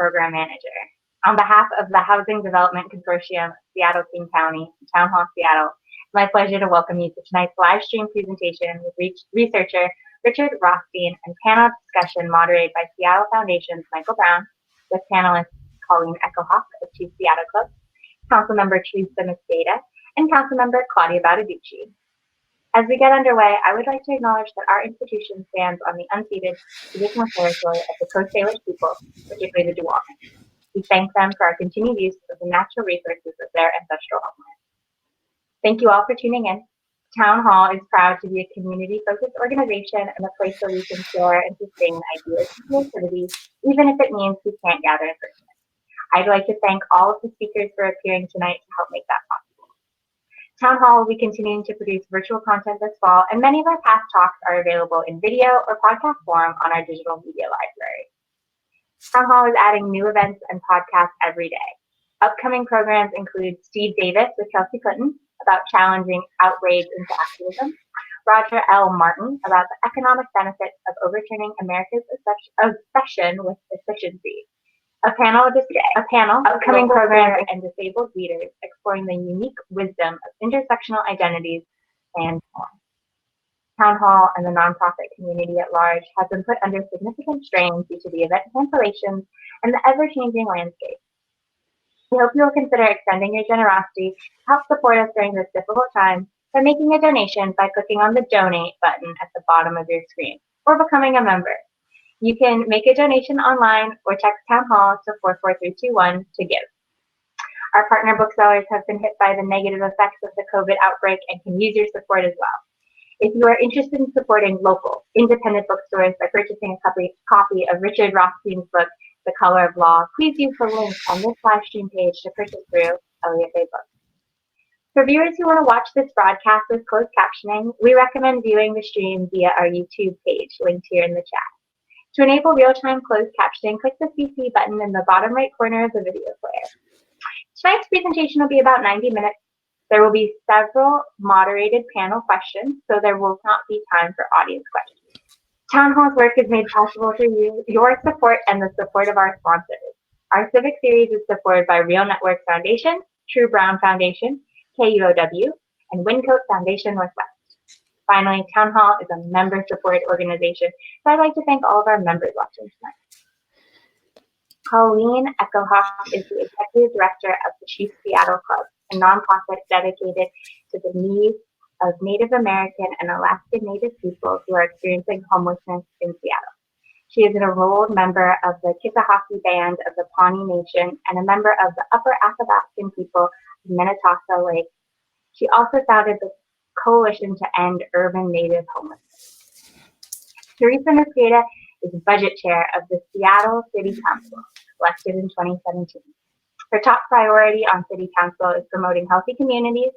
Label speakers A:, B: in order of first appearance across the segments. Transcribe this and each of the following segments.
A: Program Manager. On behalf of the Housing Development Consortium, Seattle King County, Town Hall Seattle, it's my pleasure to welcome you to tonight's live stream presentation with researcher Richard Rothstein and panel discussion moderated by Seattle Foundation's Michael Brown, with panelists Colleen Echohawk of Chief Seattle Club, Councilmember Teresa Mosqueda, and Councilmember Claudia Balducci. As we get underway, I would like to acknowledge that our institution stands on the unceded traditional territory of the Coast Salish people, particularly the Duwamish. We thank them for our continued use of the natural resources of their ancestral homeland. Thank you all for tuning in. Town Hall is proud to be a community-focused organization and a place where we can share and sustain ideas and creativity, even if it means we can't gather in person. I'd like to thank all of the speakers for appearing tonight to help make that possible. Town Hall will be continuing to produce virtual content this fall, and many of our past talks are available in video or podcast form on our digital media library. Town Hall is adding new events and podcasts every day. Upcoming programs include Steve Davis with Kelsey Clinton about challenging outrage into activism, Roger L. Martin about the economic benefits of overturning America's obsession with efficiency, upcoming programs and disabled leaders exploring the unique wisdom of intersectional identities, and more. Town Hall and the nonprofit community at large have been put under significant strain due to the event cancellations and the ever-changing landscape. We hope you will consider extending your generosity to help support us during this difficult time by making a donation by clicking on the donate button at the bottom of your screen or becoming a member. You can make a donation online or text Town Hall to 44321 to give. Our partner booksellers have been hit by the negative effects of the COVID outbreak and can use your support as well. If you are interested in supporting local, independent bookstores by purchasing a copy of Richard Rothstein's book, The Color of Law, please use the link on this live stream page to purchase through Elliott Bay Books. For viewers who want to watch this broadcast with closed captioning, we recommend viewing the stream via our YouTube page, linked here in the chat. To enable real-time closed captioning, click the CC button in the bottom right corner of the video player. Tonight's presentation will be about 90 minutes. There will be several moderated panel questions, so there will not be time for audience questions. Town Hall's work is made possible through your support and the support of our sponsors. Our Civic Series is supported by Real Network Foundation, True Brown Foundation, KUOW, and Wyncote Foundation Northwest. Finally, Town Hall is a member-supported organization, so I'd like to thank all of our members watching tonight. Colleen Echohawk is the Executive Director of the Chief Seattle Club, a nonprofit dedicated to the needs of Native American and Alaskan Native people who are experiencing homelessness in Seattle. She is an enrolled member of the Kickoff Band of the Pawnee Nation and a member of the Upper Athabascan people of Minnetonka Lake. She also founded the Coalition to End Urban Native Homelessness. Teresa Mosqueda is Budget Chair of the Seattle City Council, elected in 2017. Her top priority on City Council is promoting healthy communities,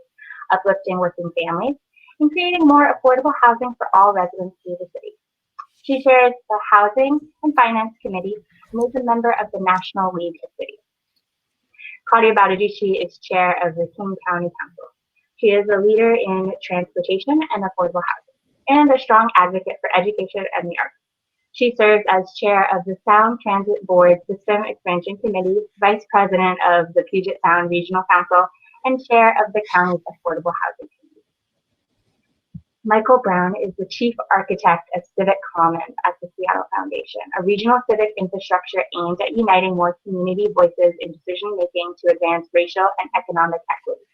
A: uplifting working families, and creating more affordable housing for all residents of the city. She chairs the Housing and Finance Committee and is a member of the National League of Cities. Claudia Balducci is chair of the King County Council. She is a leader in transportation and affordable housing, and a strong advocate for education and the arts. She serves as chair of the Sound Transit Board System Expansion Committee, vice president of the Puget Sound Regional Council, and chair of the county's Affordable Housing Committee. Michael Brown is the chief architect of Civic Commons at the Seattle Foundation, a regional civic infrastructure aimed at uniting more community voices in decision-making to advance racial and economic equity.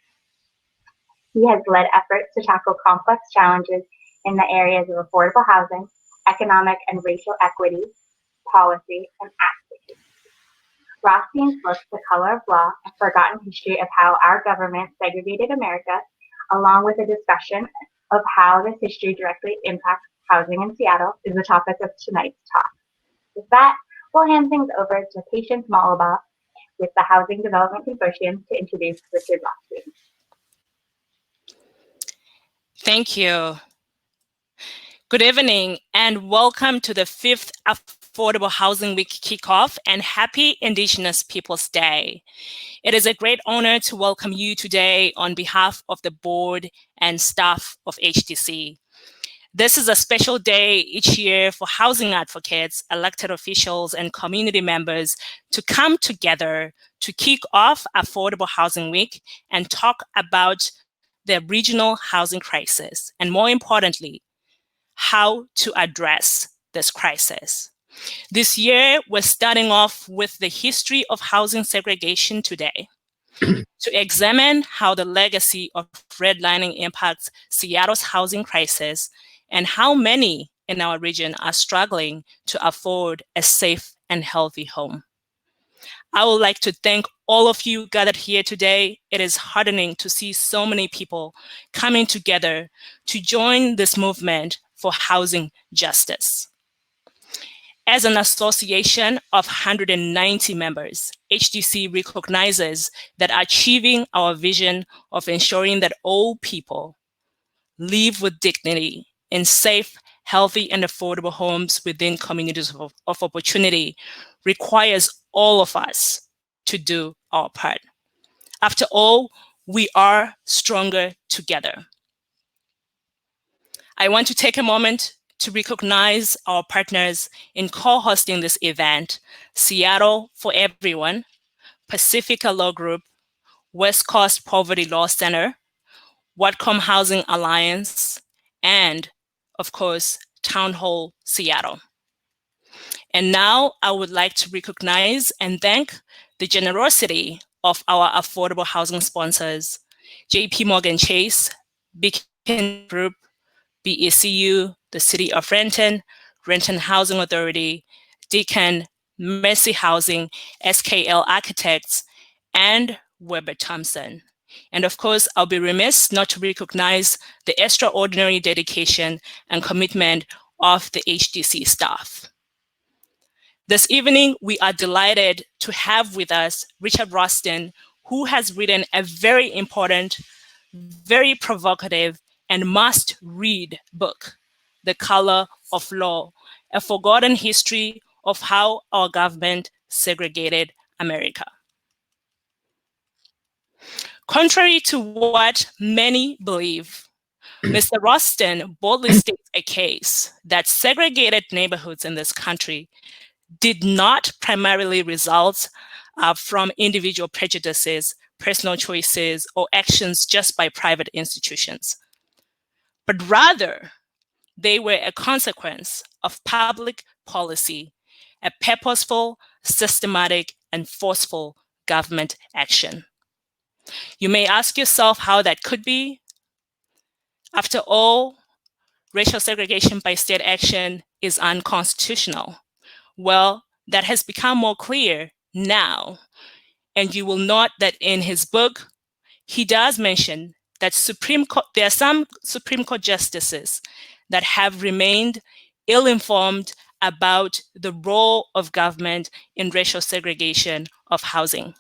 A: He has led efforts to tackle complex challenges in the areas of affordable housing, economic and racial equity, policy, and advocacy. Rothstein's book, The Color of Law, A Forgotten History of How Our Government Segregated America, along with a discussion of how this history directly impacts housing in Seattle, is the topic of tonight's talk. With that, we'll hand things over to Patience Malabaugh with the Housing Development Consortium to introduce Richard Rothstein.
B: Thank you. Good evening and welcome to the 5th Affordable Housing Week kickoff and happy Indigenous Peoples Day. It is a great honor to welcome you today on behalf of the board and staff of HDC. This is a special day each year for housing advocates, elected officials, and community members to come together to kick off Affordable Housing Week and talk about the regional housing crisis, and more importantly, how to address this crisis. This year, we're starting off with the history of housing segregation today to examine how the legacy of redlining impacts Seattle's housing crisis and how many in our region are struggling to afford a safe and healthy home. I would like to thank all of you gathered here today. It is heartening to see so many people coming together to join this movement for housing justice. As an association of 190 members, HDC recognizes that achieving our vision of ensuring that all people live with dignity in safe, healthy, and affordable homes within communities of opportunity requires all of us to do our part. After all, we are stronger together. I want to take a moment to recognize our partners in co-hosting this event: Seattle for Everyone, Pacifica Law Group, West Coast Poverty Law Center, Whatcom Housing Alliance, and, of course, Town Hall Seattle. And now I would like to recognize and thank the generosity of our affordable housing sponsors: JP Morgan Chase, Beacon Group, BECU, the City of Renton, Renton Housing Authority, Deacon, Mercy Housing, SKL Architects, and Weber Thompson. And of course, I'll be remiss not to recognize the extraordinary dedication and commitment of the HDC staff. This evening, we are delighted to have with us Richard Rothstein, who has written a very important, very provocative, and must-read book, The Color of Law: A Forgotten History of How Our Government Segregated America. Contrary to what many believe, Mr. Rothstein boldly states a case that segregated neighborhoods in this country did not primarily result from individual prejudices, personal choices, or actions just by private institutions, but rather they were a consequence of public policy, a purposeful, systematic, and forceful government action. You may ask yourself how that could be. After all, racial segregation by state action is unconstitutional. Well, that has become more clear now. And you will note that in his book, he does mention that there are some Supreme Court justices that have remained ill-informed about the role of government in racial segregation of housing.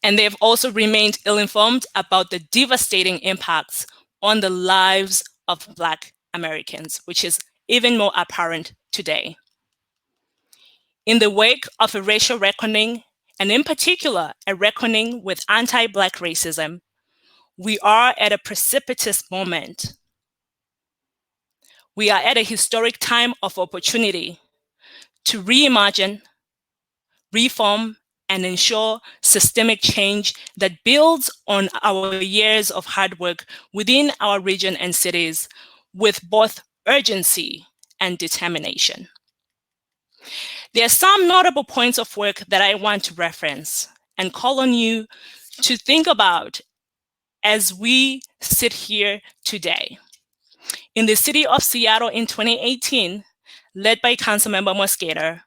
B: And they've also remained ill-informed about the devastating impacts on the lives of Black Americans, which is even more apparent today. In the wake of a racial reckoning, and in particular, a reckoning with anti-Black racism, we are at a precipitous moment. We are at a historic time of opportunity to reimagine, reform, and ensure systemic change that builds on our years of hard work within our region and cities with both urgency and determination. There are some notable points of work that I want to reference and call on you to think about as we sit here today. In the city of Seattle in 2018, led by Councilmember Mosqueda,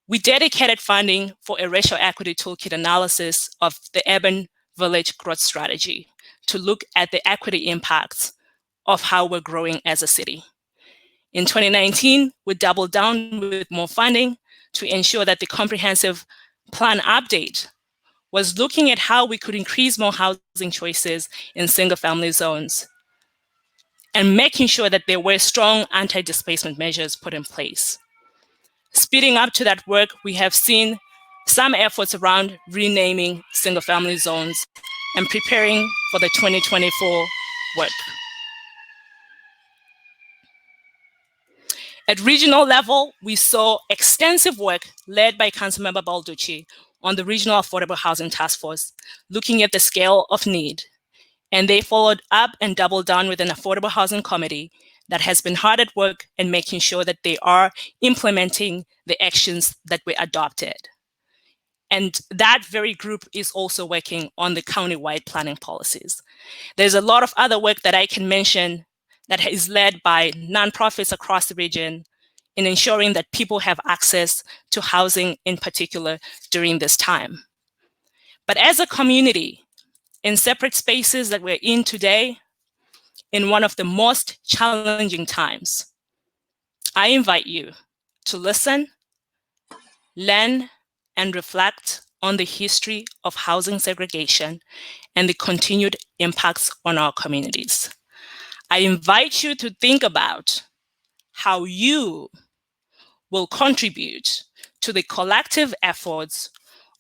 B: we dedicated funding for a racial equity toolkit analysis of the urban village growth strategy to look at the equity impacts of how we're growing as a city. In 2019, we doubled down with more funding to ensure that the comprehensive plan update was looking at how we could increase more housing choices in single-family zones and making sure that there were strong anti-displacement measures put in place. Speeding up to that work, we have seen some efforts around renaming single-family zones and preparing for the 2024 work. At regional level, we saw extensive work led by Councilmember Balducci on the Regional Affordable Housing Task Force, looking at the scale of need. And they followed up and doubled down with an Affordable Housing Committee that has been hard at work in making sure that they are implementing the actions that were adopted. And that very group is also working on the county-wide planning policies. There's a lot of other work that I can mention that is led by nonprofits across the region in ensuring that people have access to housing in particular during this time. But as a community, in separate spaces that we're in today, in one of the most challenging times, I invite you to listen, learn, and reflect on the history of housing segregation and the continued impacts on our communities. I invite you to think about how you will contribute to the collective efforts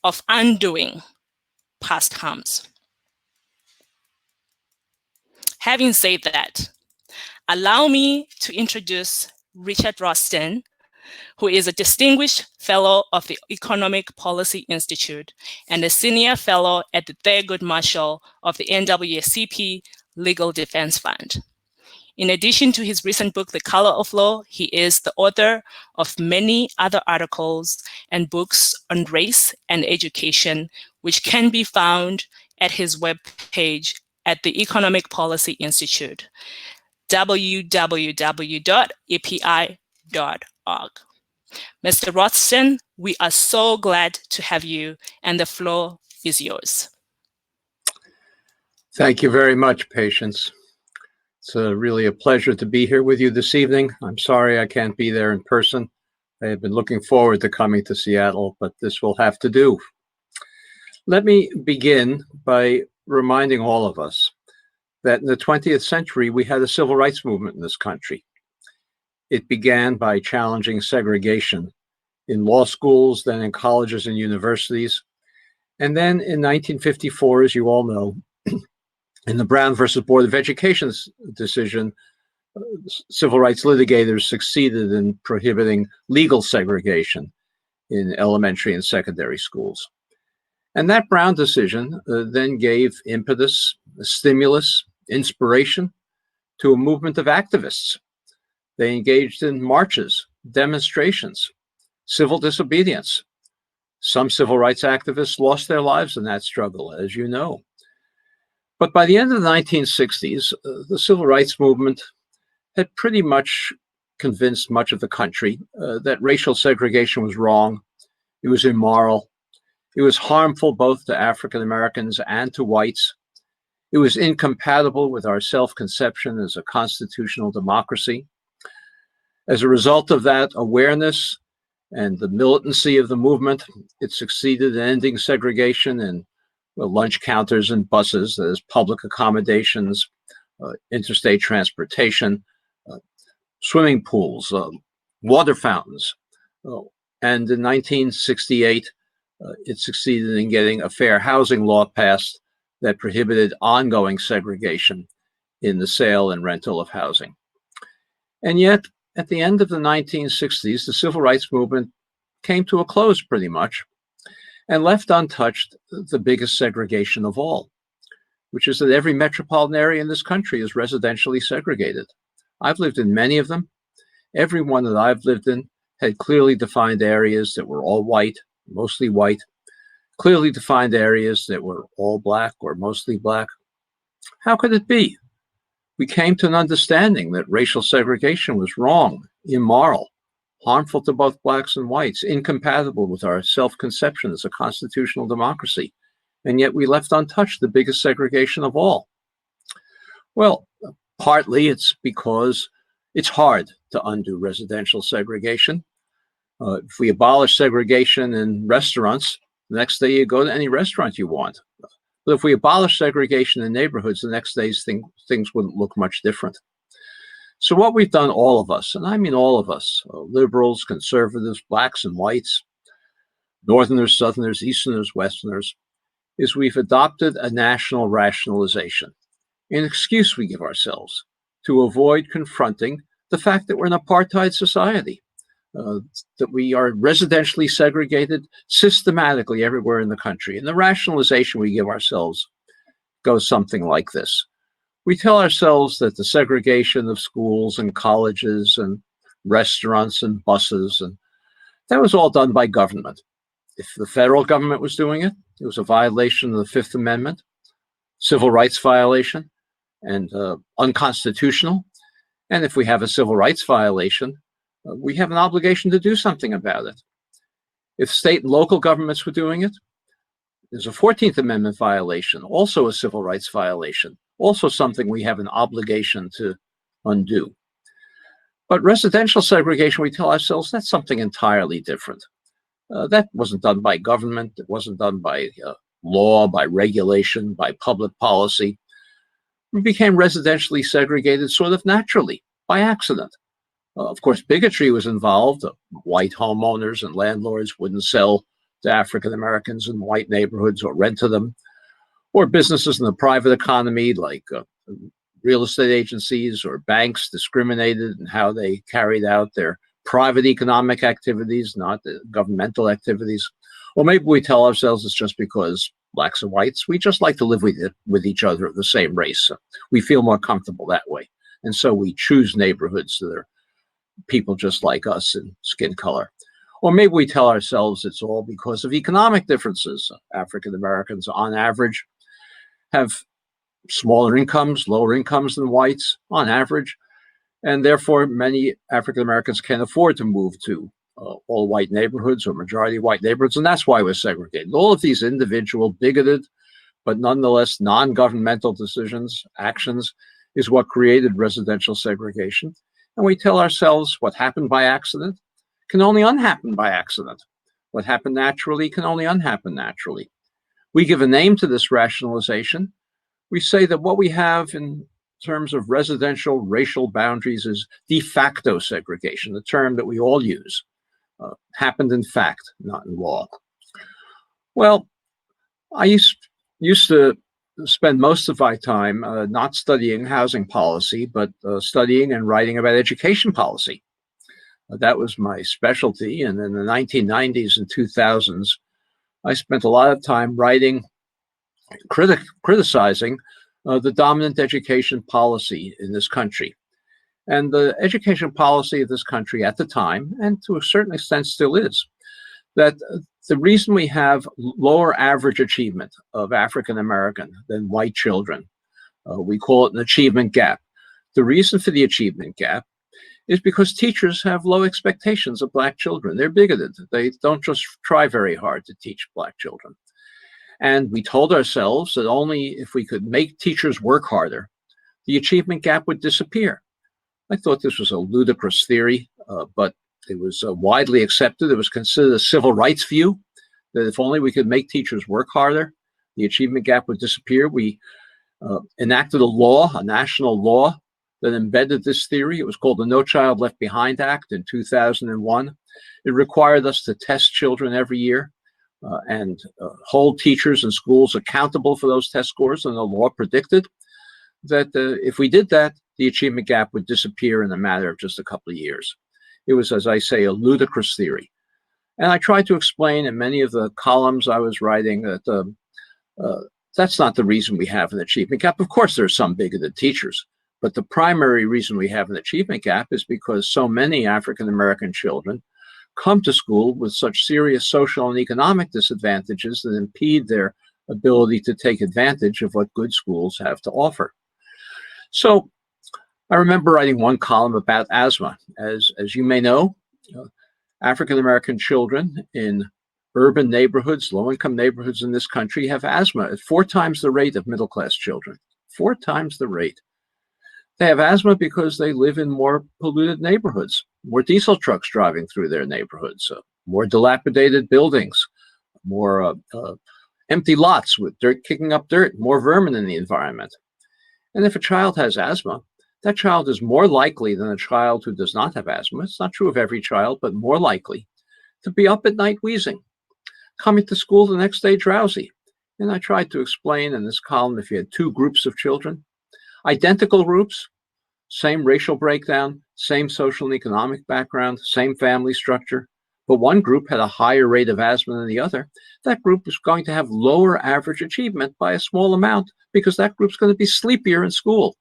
B: of undoing past harms. Having said that, allow me to introduce Richard Rothstein, who is a distinguished fellow of the Economic Policy Institute and a senior fellow at the Thurgood Marshall of the NAACP Legal Defense Fund. In addition to his recent book, The Color of Law, he is the author of many other articles and books on race and education, which can be found at his webpage at the Economic Policy Institute, www.epi.org. Mr. Rothstein, we are so glad to have you, and the floor is yours.
C: Thank you very much, Patience. It's really a pleasure to be here with you this evening. I'm sorry I can't be there in person. I have been looking forward to coming to Seattle, but this will have to do. Let me begin by reminding all of us that in the 20th century, we had a civil rights movement in this country. It began by challenging segregation in law schools, then in colleges and universities. And then in 1954, as you all know, in the Brown versus Board of Education decision, civil rights litigators succeeded in prohibiting legal segregation in elementary and secondary schools. And that Brown decision then gave impetus, stimulus, inspiration to a movement of activists. They engaged in marches, demonstrations, civil disobedience. Some civil rights activists lost their lives in that struggle, as you know. But by the end of the 1960s, the civil rights movement had pretty much convinced much of the country that racial segregation was wrong, it was immoral, it was harmful both to African Americans and to whites, it was incompatible with our self-conception as a constitutional democracy. As a result of that awareness and the militancy of the movement, it succeeded in ending segregation in lunch counters and buses, that is public accommodations, interstate transportation, swimming pools, water fountains. And in 1968, it succeeded in getting a fair housing law passed that prohibited ongoing segregation in the sale and rental of housing. And yet, at the end of the 1960s, the civil rights movement came to a close pretty much and left untouched the biggest segregation of all, which is that every metropolitan area in this country is residentially segregated. I've lived in many of them. Every one that I've lived in had clearly defined areas that were all white, mostly white, clearly defined areas that were all black or mostly black. How could it be? We came to an understanding that racial segregation was wrong, immoral, harmful to both blacks and whites, incompatible with our self-conception as a constitutional democracy. And yet we left untouched the biggest segregation of all. Well, partly it's because it's hard to undo residential segregation. If we abolish segregation in restaurants, the next day you go to any restaurant you want. But if we abolish segregation in neighborhoods, the next day things wouldn't look much different. So what we've done, all of us, and I mean all of us, liberals, conservatives, blacks and whites, northerners, southerners, easterners, westerners, is we've adopted a national rationalization, an excuse we give ourselves to avoid confronting the fact that we're an apartheid society, that we are residentially segregated systematically everywhere in the country. And the rationalization we give ourselves goes something like this. We tell ourselves that the segregation of schools and colleges and restaurants and buses, and that was all done by government. If the federal government was doing it, it was a violation of the Fifth Amendment, civil rights violation, and unconstitutional. And if we have a civil rights violation, we have an obligation to do something about it. If state and local governments were doing it, there's a 14th Amendment violation, also a civil rights violation, also something we have an obligation to undo. But residential segregation, we tell ourselves, that's something entirely different. That wasn't done by government. It wasn't done by law, by regulation, by public policy. We became residentially segregated sort of naturally, by accident. Of course, bigotry was involved. White homeowners and landlords wouldn't sell to African Americans in white neighborhoods or rent to them, or businesses in the private economy like real estate agencies or banks discriminated in how they carried out their private economic activities, not the governmental activities. Or maybe we tell ourselves it's just because blacks and whites, we just like to live with each other of the same race. We feel more comfortable that way. And so we choose neighborhoods that are people just like us in skin color. Or maybe we tell ourselves it's all because of economic differences. African Americans, on average, have smaller incomes, lower incomes than whites, on average. And therefore, many African Americans can't afford to move to all white neighborhoods or majority white neighborhoods. And that's why we're segregated. All of these individual, bigoted, but nonetheless non-governmental decisions, actions, is what created residential segregation. And we tell ourselves what happened by accident can only unhappen by accident. What happened naturally can only unhappen naturally. We give a name to this rationalization. We say that what we have in terms of residential racial boundaries is de facto segregation, the term that we all use. Happened in fact, not in law. Well, I used to spend most of my time not studying housing policy, but studying and writing about education policy. That was my specialty. And in the 1990s and 2000s, I spent a lot of time writing, criticizing the dominant education policy in this country. And the education policy of this country at the time, and to a certain extent still is, that the reason we have lower average achievement of African American than white children, we call it an achievement gap. The reason for the achievement gap is because teachers have low expectations of black children. They're bigoted. They don't just try very hard to teach black children. And we told ourselves that only if we could make teachers work harder, the achievement gap would disappear. I thought this was a ludicrous theory, but it was widely accepted. It was considered a civil rights view, that if only we could make teachers work harder, the achievement gap would disappear. We enacted a law, a national law, that embedded this theory. It was called the No Child Left Behind Act in 2001. It required us to test children every year and hold teachers and schools accountable for those test scores. And the law predicted that if we did that, the achievement gap would disappear in a matter of just a couple of years. It was, as I say, a ludicrous theory. And I tried to explain in many of the columns I was writing that that's not the reason we have an achievement gap. Of course, there are some bigoted teachers, but the primary reason we have an achievement gap is because so many African American children come to school with such serious social and economic disadvantages that impede their ability to take advantage of what good schools have to offer. So I remember writing one column about asthma. As you may know, African American children in urban neighborhoods, low-income neighborhoods in this country have asthma at 4 times the rate of middle-class children. 4 times the rate. They have asthma because they live in more polluted neighborhoods, more diesel trucks driving through their neighborhoods, more dilapidated buildings, more empty lots with dirt kicking up dirt, more vermin in the environment. And if a child has asthma, that child is more likely than a child who does not have asthma, it's not true of every child, but more likely to be up at night wheezing, coming to school the next day drowsy. And I tried to explain in this column, if you had 2 groups of children, identical groups, same racial breakdown, same social and economic background, same family structure, but one group had a higher rate of asthma than the other, that group is going to have lower average achievement by a small amount because that group's going to be sleepier in school.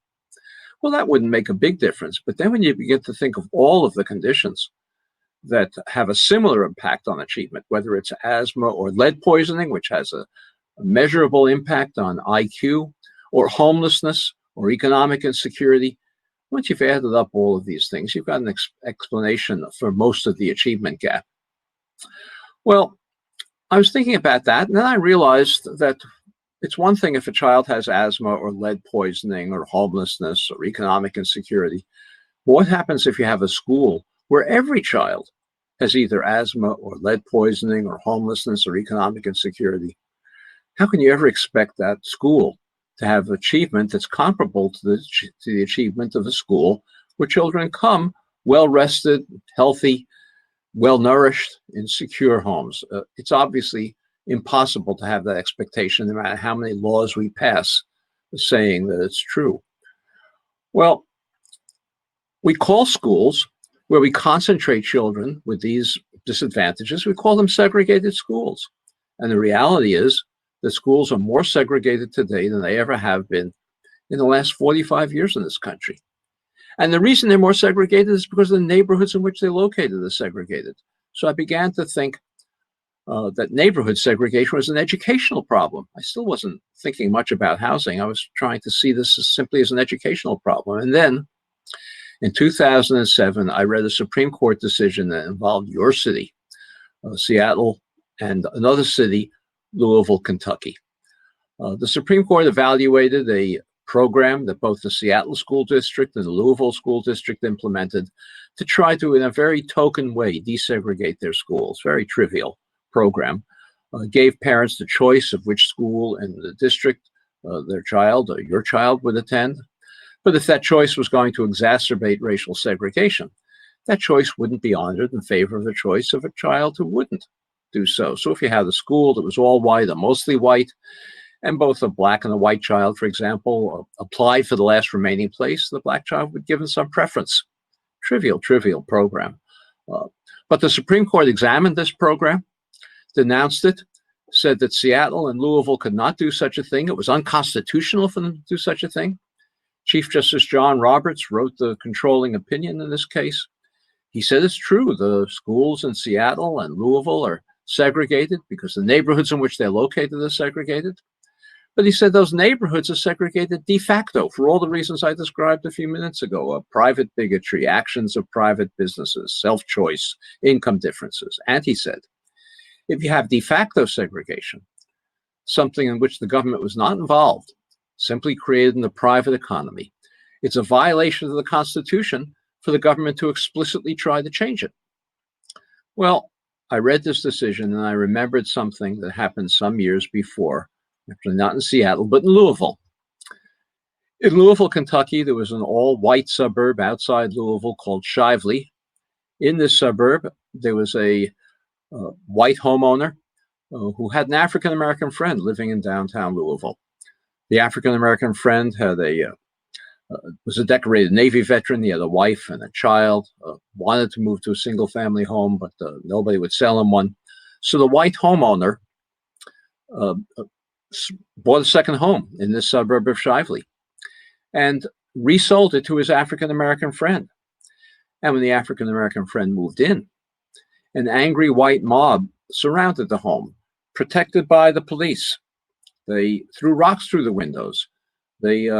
C: Well, that wouldn't make a big difference. But then when you begin to think of all of the conditions that have a similar impact on achievement, whether it's asthma or lead poisoning, which has a measurable impact on IQ, or homelessness or economic insecurity, once you've added up all of these things, you've got an explanation for most of the achievement gap. Well, I was thinking about that, and then I realized that it's one thing if a child has asthma or lead poisoning or homelessness or economic insecurity. But what happens if you have a school where every child has either asthma or lead poisoning or homelessness or economic insecurity? How can you ever expect that school to have achievement that's comparable to the achievement of a school where children come well-rested, healthy, well-nourished, in secure homes? It's obviously impossible to have that expectation no matter how many laws we pass saying that it's true. Well, we call schools where we concentrate children with these disadvantages, we call them segregated schools. And the reality is that schools are more segregated today than they ever have been in the last 45 years in this country. And the reason they're more segregated is because the neighborhoods in which they're located are segregated. So I began to think that neighborhood segregation was an educational problem. I still wasn't thinking much about housing. I was trying to see this as simply as an educational problem. And then in 2007, I read a Supreme Court decision that involved your city, Seattle, and another city, Louisville, Kentucky. The Supreme Court evaluated a program that both the Seattle School District and the Louisville School District implemented to try to, in a very token way, desegregate their schools. Very trivial program. Gave parents the choice of which school in the district their child or your child would attend. But if that choice was going to exacerbate racial segregation, that choice wouldn't be honored in favor of the choice of a child who wouldn't do so. So if you had a school that was all white or mostly white, and both a black and a white child, for example, applied for the last remaining place, the black child would be given some preference. Trivial program. But the Supreme Court examined this program, denounced it, said that Seattle and Louisville could not do such a thing. It was unconstitutional for them to do such a thing. Chief Justice John Roberts wrote the controlling opinion in this case. He said it's true, the schools in Seattle and Louisville are segregated because the neighborhoods in which they're located are segregated. But he said those neighborhoods are segregated de facto for all the reasons I described a few minutes ago: private bigotry, actions of private businesses, self-choice, income differences. And he said, if you have de facto segregation, something in which the government was not involved, simply created in the private economy, it's a violation of the Constitution for the government to explicitly try to change it. Well, I read this decision and I remembered something that happened some years before, actually not in Seattle, but in Louisville. In Louisville, Kentucky, there was an all-white suburb outside Louisville called Shively. In this suburb, there was a white homeowner who had an African-American friend living in downtown Louisville. The African-American friend had was a decorated Navy veteran. He had a wife and a child, wanted to move to a single-family home, but nobody would sell him one. So the white homeowner bought a second home in this suburb of Shively and resold it to his African-American friend. And when the African-American friend moved in, an angry white mob surrounded the home, protected by the police. They threw rocks through the windows. They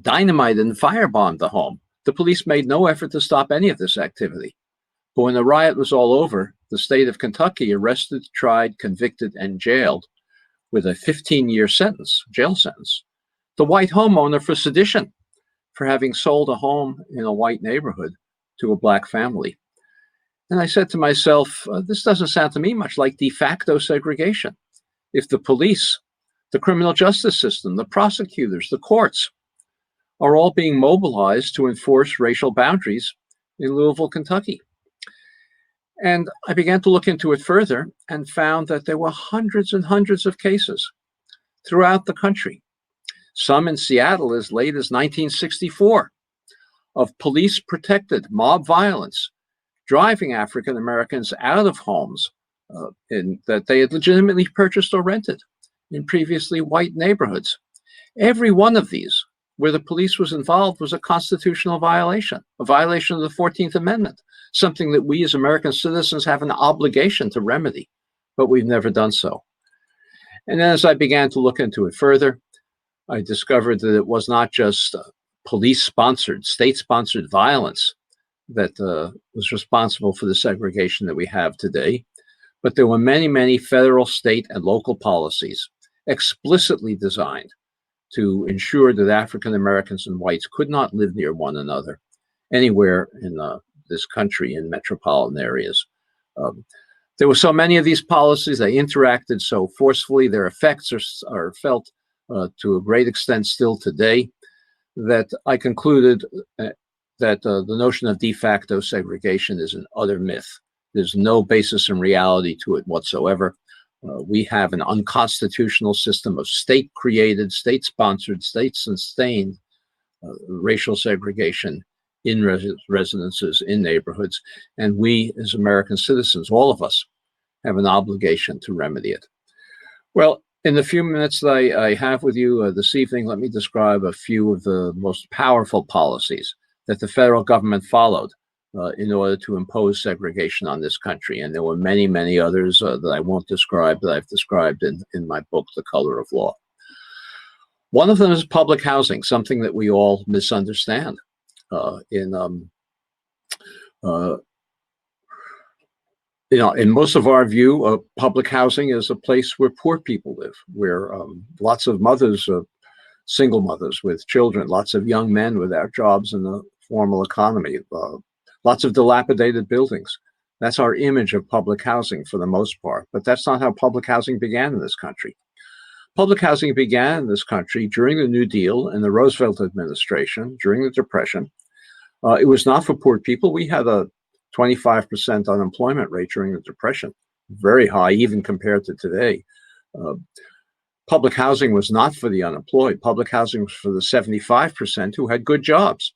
C: dynamited and firebombed the home. The police made no effort to stop any of this activity. But when the riot was all over, the state of Kentucky arrested, tried, convicted, and jailed with a 15-year jail sentence, the white homeowner for sedition, for having sold a home in a white neighborhood to a black family. And I said to myself, this doesn't sound to me much like de facto segregation. If the police, the criminal justice system, the prosecutors, the courts are all being mobilized to enforce racial boundaries in Louisville, Kentucky. And I began to look into it further and found that there were hundreds and hundreds of cases throughout the country, some in Seattle as late as 1964, of police-protected mob violence, driving African Americans out of homes that they had legitimately purchased or rented in previously white neighborhoods. Every one of these, where the police was involved, was a constitutional violation, a violation of the 14th Amendment, something that we as American citizens have an obligation to remedy, but we've never done so. And then as I began to look into it further, I discovered that it was not just police-sponsored, state-sponsored violence that was responsible for the segregation that we have today, but there were many, many federal, state, and local policies explicitly designed to ensure that African Americans and whites could not live near one another anywhere in this country in metropolitan areas. There were so many of these policies, they interacted so forcefully, their effects are felt to a great extent still today, that I concluded that the notion of de facto segregation is an utter myth. There's no basis in reality to it whatsoever. We have an unconstitutional system of state-created, state-sponsored, state-sustained racial segregation in residences, in neighborhoods, and we as American citizens, all of us, have an obligation to remedy it. Well, in the few minutes that I have with you this evening, let me describe a few of the most powerful policies that the federal government followed in order to impose segregation on this country. And there were many, many others that I won't describe, that I've described in my book, The Color of Law. One of them is public housing, something that we all misunderstand. In most of our view, public housing is a place where poor people live, where lots of mothers, single mothers with children, lots of young men without jobs in the formal economy, lots of dilapidated buildings. That's our image of public housing for the most part, but that's not how public housing began in this country. Public housing began in this country during the New Deal and the Roosevelt administration, during the Depression. It was not for poor people. We had a 25% unemployment rate during the Depression, very high even compared to today. Public housing was not for the unemployed. Public housing was for the 75% who had good jobs,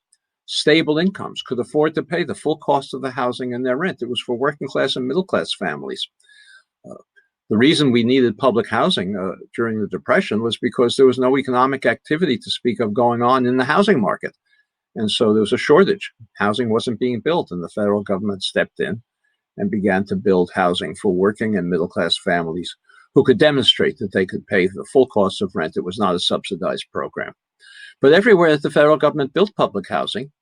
C: stable incomes, could afford to pay the full cost of the housing and their rent. It was for working class and middle class families. The reason we needed public housing during the Depression was because there was no economic activity to speak of going on in the housing market. And so there was a shortage. Housing wasn't being built, and the federal government stepped in and began to build housing for working and middle class families who could demonstrate that they could pay the full cost of rent. It was not a subsidized program. But everywhere that the federal government built public housing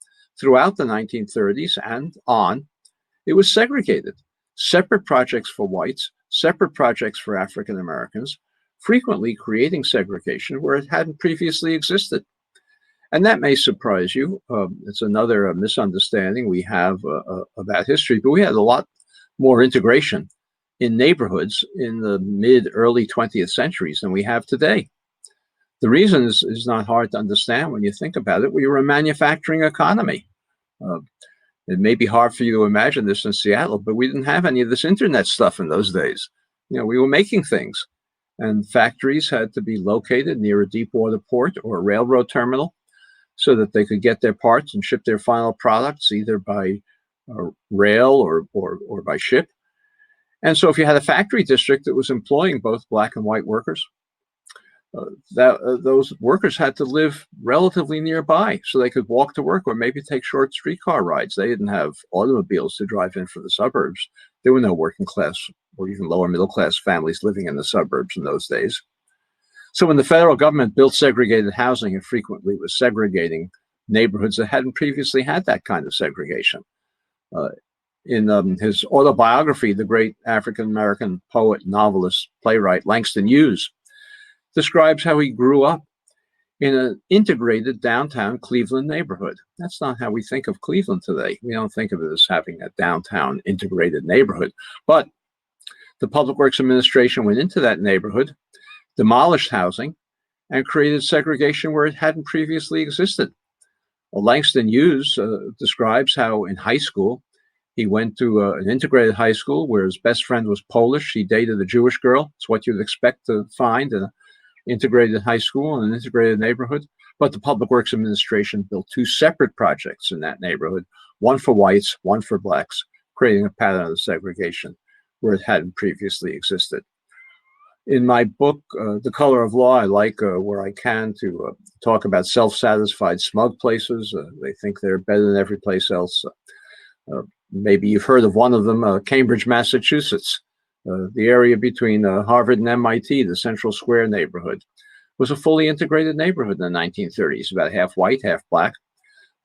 C: throughout the 1930s and on, it was segregated. Separate projects for whites, separate projects for African Americans, frequently creating segregation where it hadn't previously existed. And that may surprise you. It's another misunderstanding we have about history, but we had a lot more integration in neighborhoods in the mid-early 20th centuries than we have today. The reason is not hard to understand when you think about it. We were a manufacturing economy. It may be hard for you to imagine this in Seattle, but we didn't have any of this internet stuff in those days. We were making things, and factories had to be located near a deep water port or a railroad terminal so that they could get their parts and ship their final products either by rail or by ship. And so if you had a factory district that was employing both black and white workers, those workers had to live relatively nearby so they could walk to work or maybe take short streetcar rides. They didn't have automobiles to drive in from the suburbs. There were no working class or even lower middle class families living in the suburbs in those days. So when the federal government built segregated housing, it frequently was segregating neighborhoods that hadn't previously had that kind of segregation. In his autobiography, the great African-American poet, novelist, playwright Langston Hughes describes how he grew up in an integrated downtown Cleveland neighborhood. That's not how we think of Cleveland today. We don't think of it as having a downtown integrated neighborhood. But the Public Works Administration went into that neighborhood, demolished housing, and created segregation where it hadn't previously existed. Well, Langston Hughes describes how in high school, he went to an integrated high school where his best friend was Polish. He dated a Jewish girl. It's what you'd expect to find in an integrated high school in an integrated neighborhood. But the Public Works Administration built two separate projects in that neighborhood, one for whites, one for blacks, creating a pattern of segregation where it hadn't previously existed. In my book, The Color of Law, I like where I can to talk about self-satisfied smug places. They think they're better than every place else. Maybe you've heard of one of them, Cambridge, Massachusetts. The area between Harvard and MIT, the Central Square neighborhood, was a fully integrated neighborhood in the 1930s, about half white, half black.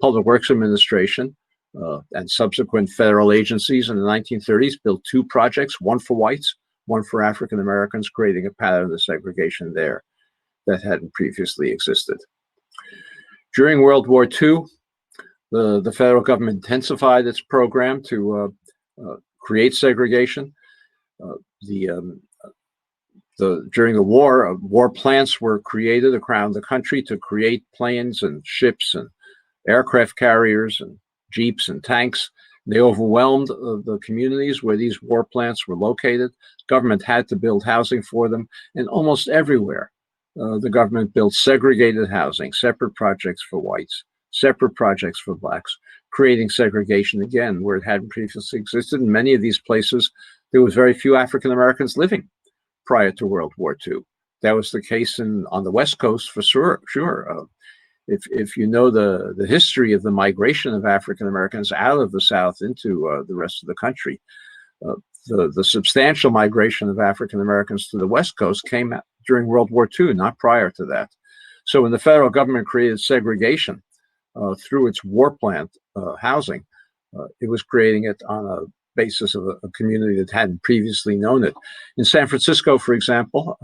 C: Public Works Administration and subsequent federal agencies in the 1930s built two projects, one for whites, one for African Americans, creating a pattern of segregation there that hadn't previously existed. During World War II, the federal government intensified its program to create segregation. During the war, war plants were created around the country to create planes and ships and aircraft carriers and jeeps and tanks. They overwhelmed the communities where these war plants were located. Government had to build housing for them, and almost everywhere, the government built segregated housing, separate projects for whites, separate projects for blacks, creating segregation again where it hadn't previously existed. In many of these places, there was very few African Americans living prior to World War II. That was the case on the West Coast for sure. If you know the history of the migration of African Americans out of the South into the rest of the country, the substantial migration of African Americans to the West Coast came during World War II, not prior to that. So when the federal government created segregation through its war plant housing, it was creating it on a basis of a community that hadn't previously known it. In San Francisco, for example,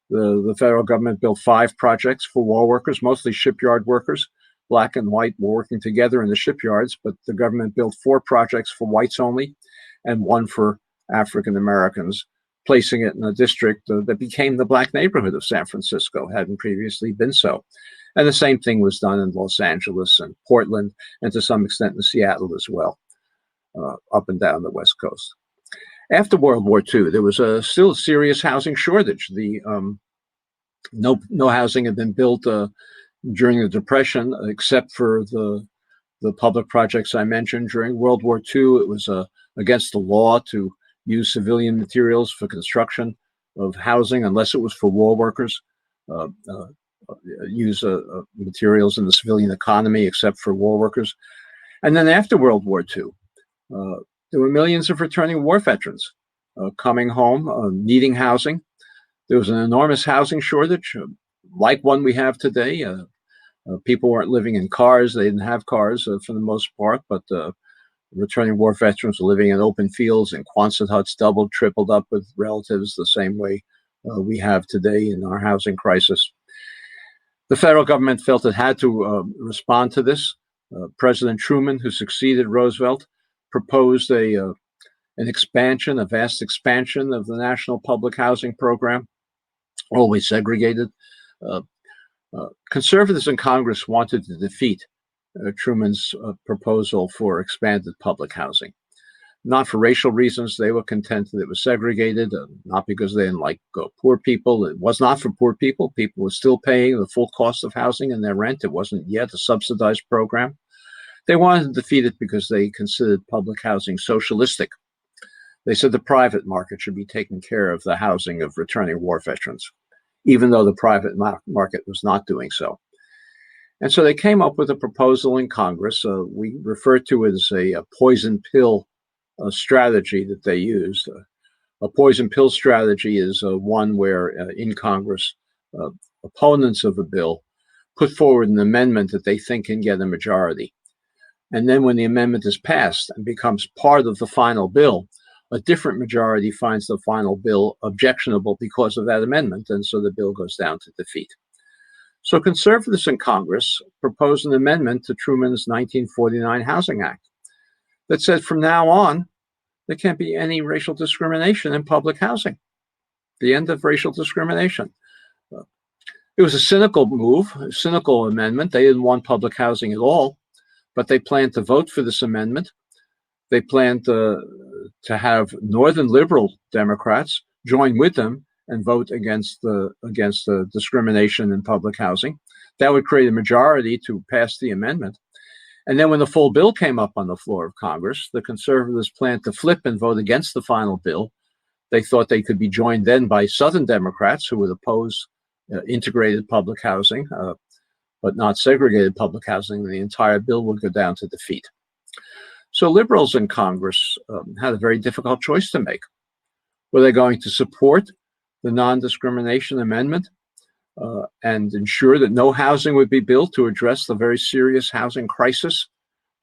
C: the federal government built 5 projects for war workers, mostly shipyard workers. Black and white were working together in the shipyards, but the government built 4 projects for whites only and 1 for African Americans, placing it in a district that became the black neighborhood of San Francisco, hadn't previously been so. And the same thing was done in Los Angeles and Portland, and to some extent in Seattle as well, up and down the West Coast. After World War II, there was still a serious housing shortage. No housing had been built during the Depression, except for the public projects I mentioned. During World War II, it was against the law to use civilian materials for construction of housing, unless it was for war workers. Use materials in the civilian economy, except for war workers. And then after World War II, there were millions of returning war veterans coming home, needing housing. There was an enormous housing shortage, like one we have today. People weren't living in cars. They didn't have cars for the most part, but returning war veterans were living in open fields and Quonset huts, doubled, tripled up with relatives the same way we have today in our housing crisis. The federal government felt it had to respond to this. President Truman, who succeeded Roosevelt, proposed a vast expansion of the national public housing program, always segregated. Conservatives in Congress wanted to defeat Truman's proposal for expanded public housing. Not for racial reasons. They were content that it was segregated, not because they didn't like poor people. It was not for poor people. People were still paying the full cost of housing and their rent. It wasn't yet a subsidized program. They wanted to defeat it because they considered public housing socialistic. They said the private market should be taking care of the housing of returning war veterans, even though the private market was not doing so. And so they came up with a proposal in Congress. We refer to it as a poison pill strategy that they used. A poison pill strategy is one where in Congress, opponents of a bill put forward an amendment that they think can get a majority. And then when the amendment is passed and becomes part of the final bill, a different majority finds the final bill objectionable because of that amendment, and so the bill goes down to defeat. So conservatives in Congress proposed an amendment to Truman's 1949 Housing Act that said from now on, there can't be any racial discrimination in public housing. The end of racial discrimination. It was a cynical move, a cynical amendment. They didn't want public housing at all, but they planned to vote for this amendment. They planned to have Northern liberal Democrats join with them and vote against the discrimination in public housing. That would create a majority to pass the amendment. And then when the full bill came up on the floor of Congress, the conservatives planned to flip and vote against the final bill. They thought they could be joined then by Southern Democrats who would oppose integrated public housing, but not segregated public housing. The entire bill would go down to defeat. So liberals in Congress had a very difficult choice to make. Were they going to support the non-discrimination amendment and ensure that no housing would be built to address the very serious housing crisis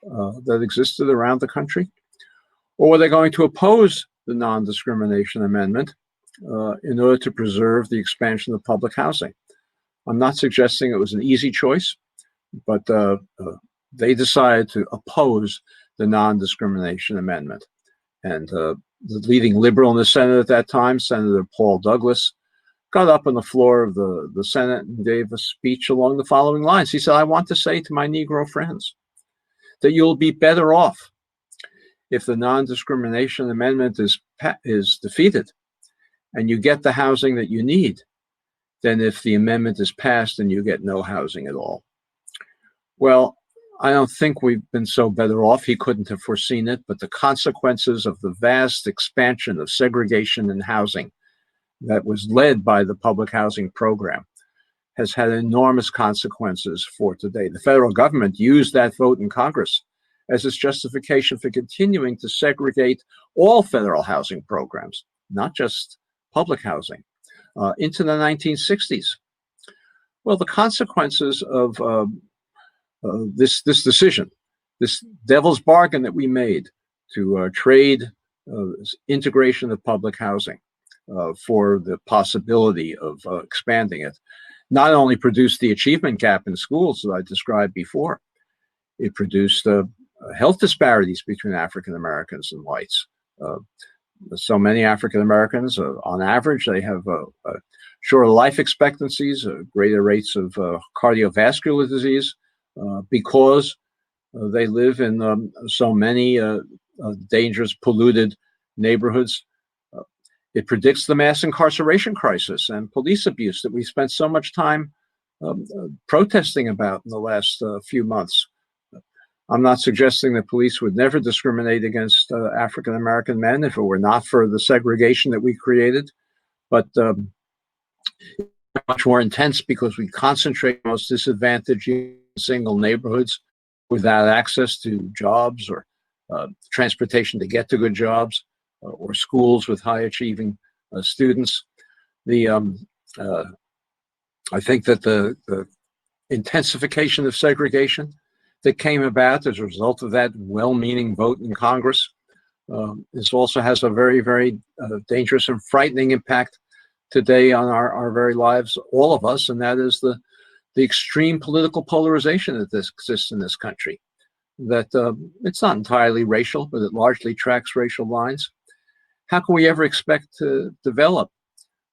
C: that existed around the country? Or were they going to oppose the non-discrimination amendment in order to preserve the expansion of public housing? I'm not suggesting it was an easy choice, but they decided to oppose the non-discrimination amendment. And the leading liberal in the Senate at that time, Senator Paul Douglas, got up on the floor of the Senate and gave a speech along the following lines. He said, "I want to say to my Negro friends that you'll be better off if the non-discrimination amendment is defeated and you get the housing that you need than if the amendment is passed and you get no housing at all." Well, I don't think we've been so better off. He couldn't have foreseen it, but the consequences of the vast expansion of segregation in housing that was led by the public housing program has had enormous consequences for today. The federal government used that vote in Congress as its justification for continuing to segregate all federal housing programs, not just public housing, into the 1960s. Well, the consequences of this decision, this devil's bargain that we made to trade integration of public housing for the possibility of expanding it, not only produced the achievement gap in schools that I described before, it produced health disparities between African Americans and whites. So many African Americans, on average, they have shorter life expectancies, greater rates of cardiovascular disease, because they live in so many dangerous, polluted neighborhoods. It predicts the mass incarceration crisis and police abuse that we spent so much time protesting about in the last few months. I'm not suggesting that police would never discriminate against African American men if it were not for the segregation that we created, but much more intense because we concentrate most disadvantaged single neighborhoods without access to jobs or transportation to get to good jobs, or schools with high achieving students. I think that the intensification of segregation that came about as a result of that well-meaning vote in Congress this also has a very, very dangerous and frightening impact today on our very lives, all of us, and that is the extreme political polarization that exists in this country. That it's not entirely racial, but it largely tracks racial lines. How can we ever expect to develop,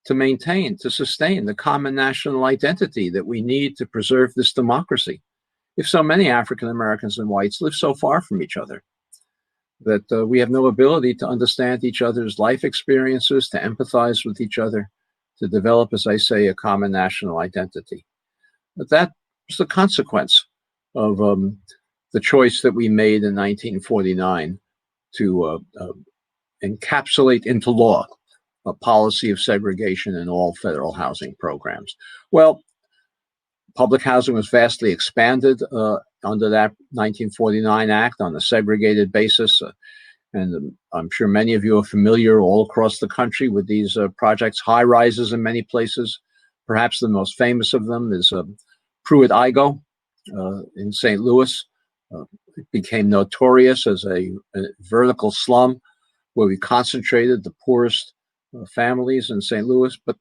C: to maintain, to sustain the common national identity that we need to preserve this democracy if so many African Americans and whites live so far from each other? That we have no ability to understand each other's life experiences, to empathize with each other, to develop, as I say, a common national identity. But that was the consequence of the choice that we made in 1949 to encapsulate into law a policy of segregation in all federal housing programs. Well, public housing was vastly expanded under that 1949 Act on a segregated basis. And I'm sure many of you are familiar all across the country with these projects, high rises in many places. Perhaps the most famous of them is Pruitt-Igoe in St. Louis. It became notorious as a vertical slum where we concentrated the poorest families in St. Louis. But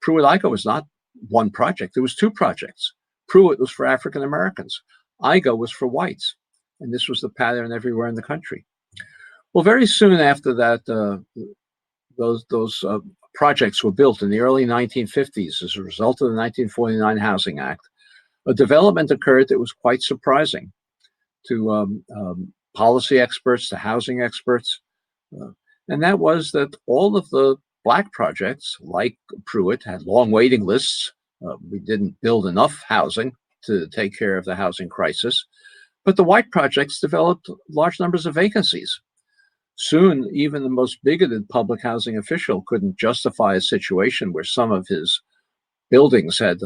C: Pruitt-Igoe was not one project. There was two projects. Pruitt was for African Americans. Igoe was for whites. And this was the pattern everywhere in the country. Well, very soon after that, those projects were built in the early 1950s as a result of the 1949 Housing Act. A development occurred that was quite surprising to policy experts, to housing experts. And that was that all of the Black projects, like Pruitt, had long waiting lists. We didn't build enough housing to take care of the housing crisis. But the white projects developed large numbers of vacancies. Soon, even the most bigoted public housing official couldn't justify a situation where some of his buildings had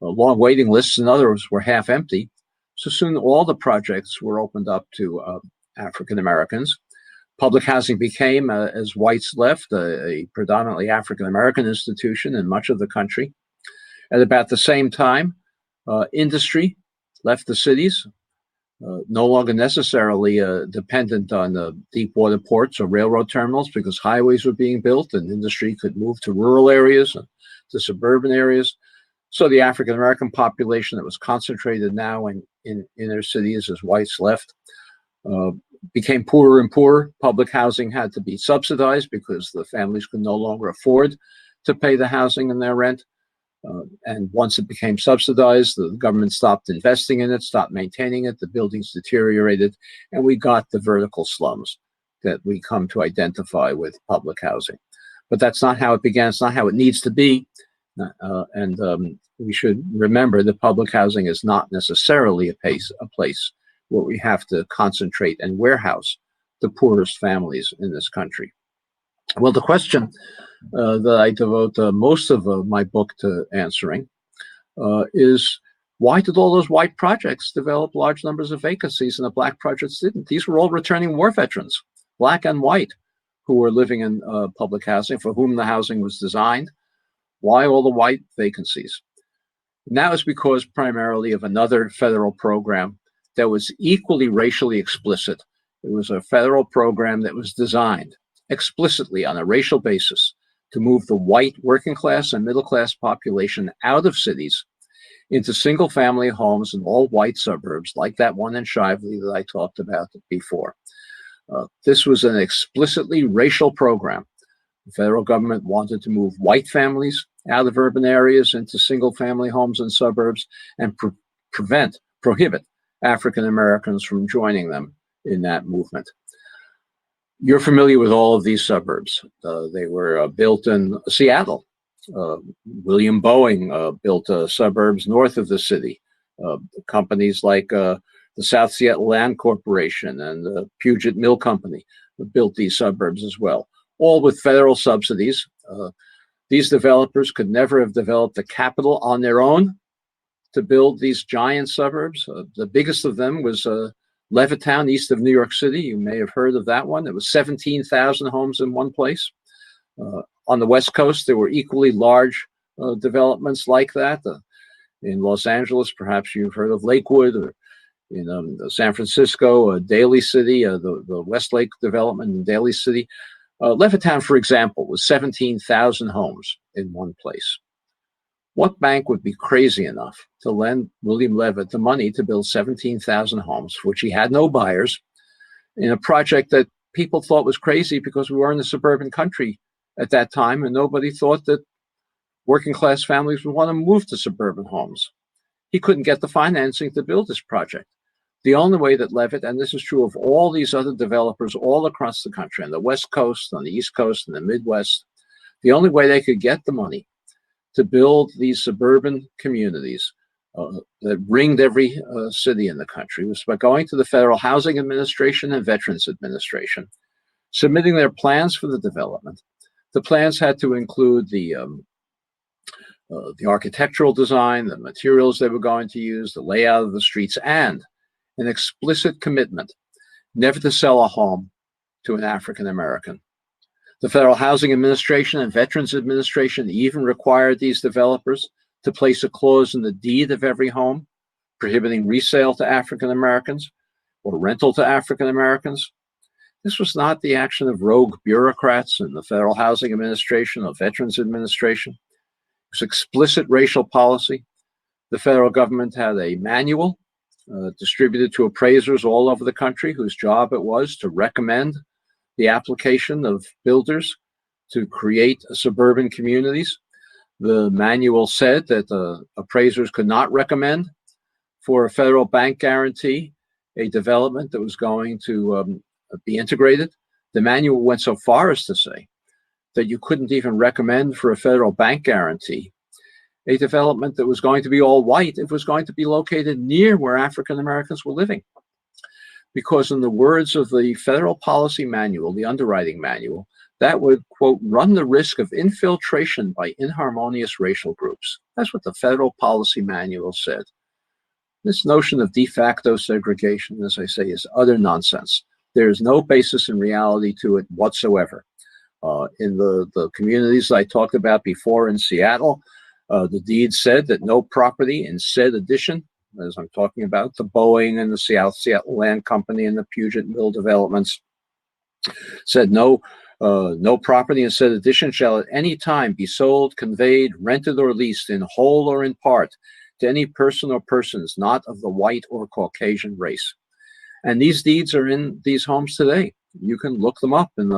C: long waiting lists and others were half empty. So soon all the projects were opened up to African Americans. Public housing became, as whites left, a predominantly African American institution in much of the country. At about the same time, industry left the cities, no longer necessarily dependent on deep water ports or railroad terminals, because highways were being built and industry could move to rural areas and to suburban areas. So the African American population that was concentrated now in inner cities as whites left became poorer and poorer. Public housing had to be subsidized because the families could no longer afford to pay the housing and their rent. And once it became subsidized, the government stopped investing in it, stopped maintaining it, the buildings deteriorated, and we got the vertical slums that we come to identify with public housing. But that's not how it began. It's not how it needs to be. We should remember that public housing is not necessarily a place where we have to concentrate and warehouse the poorest families in this country. Well, the question that I devote most of my book to answering is, why did all those white projects develop large numbers of vacancies and the black projects didn't? These were all returning war veterans, black and white, who were living in public housing, for whom the housing was designed. Why all the white vacancies? And that was because primarily of another federal program that was equally racially explicit. It was a federal program that was designed explicitly on a racial basis to move the white working class and middle class population out of cities into single family homes in all white suburbs, like that one in Shively that I talked about before. This was an explicitly racial program. The federal government wanted to move white families out of urban areas into single family homes in suburbs and prohibit African Americans from joining them in that movement. You're familiar with all of these suburbs. They were built in Seattle. William Boeing built suburbs north of the city. Companies like the South Seattle Land Corporation and the Puget Mill Company built these suburbs as well, all with federal subsidies. These developers could never have developed the capital on their own to build these giant suburbs. The biggest of them was Levittown, east of New York City. You may have heard of that one. It was 17,000 homes in one place. On the West Coast, there were equally large developments like that. In Los Angeles, perhaps you've heard of Lakewood, or in San Francisco, Daly City, the Westlake development in Daly City. Levittown, for example, was 17,000 homes in one place. What bank would be crazy enough to lend William Levitt the money to build 17,000 homes, for which he had no buyers, in a project that people thought was crazy because we were in the suburban country at that time and nobody thought that working class families would want to move to suburban homes? He couldn't get the financing to build this project. The only way that Levitt, and this is true of all these other developers all across the country, on the West Coast, on the East Coast, and the Midwest, the only way they could get the money to build these suburban communities that ringed every city in the country was by going to the Federal Housing Administration and Veterans Administration, submitting their plans for the development. The plans had to include the architectural design, the materials they were going to use, the layout of the streets, and an explicit commitment never to sell a home to an African American. The Federal Housing Administration and Veterans Administration even required these developers to place a clause in the deed of every home prohibiting resale to African Americans or rental to African Americans. This was not the action of rogue bureaucrats in the Federal Housing Administration or Veterans Administration. It was explicit racial policy. The federal government had a manual distributed to appraisers all over the country whose job it was to recommend the application of builders to create suburban communities. The manual said that appraisers could not recommend for a federal bank guarantee a development that was going to be integrated. The manual went so far as to say that you couldn't even recommend for a federal bank guarantee a development that was going to be all white. It was going to be located near where African Americans were living. Because in the words of the federal policy manual, the underwriting manual, that would, quote, run the risk of infiltration by inharmonious racial groups. That's what the federal policy manual said. This notion of de facto segregation, as I say, is utter nonsense. There is no basis in reality to it whatsoever. In the communities I talked about before in Seattle, the deed said that no property in said addition, as I'm talking about the Boeing and the Seattle Land Company and the Puget Mill developments, said no property in said addition shall at any time be sold, conveyed, rented, or leased in whole or in part to any person or persons not of the white or Caucasian race. And these deeds are in these homes today. You can look them up in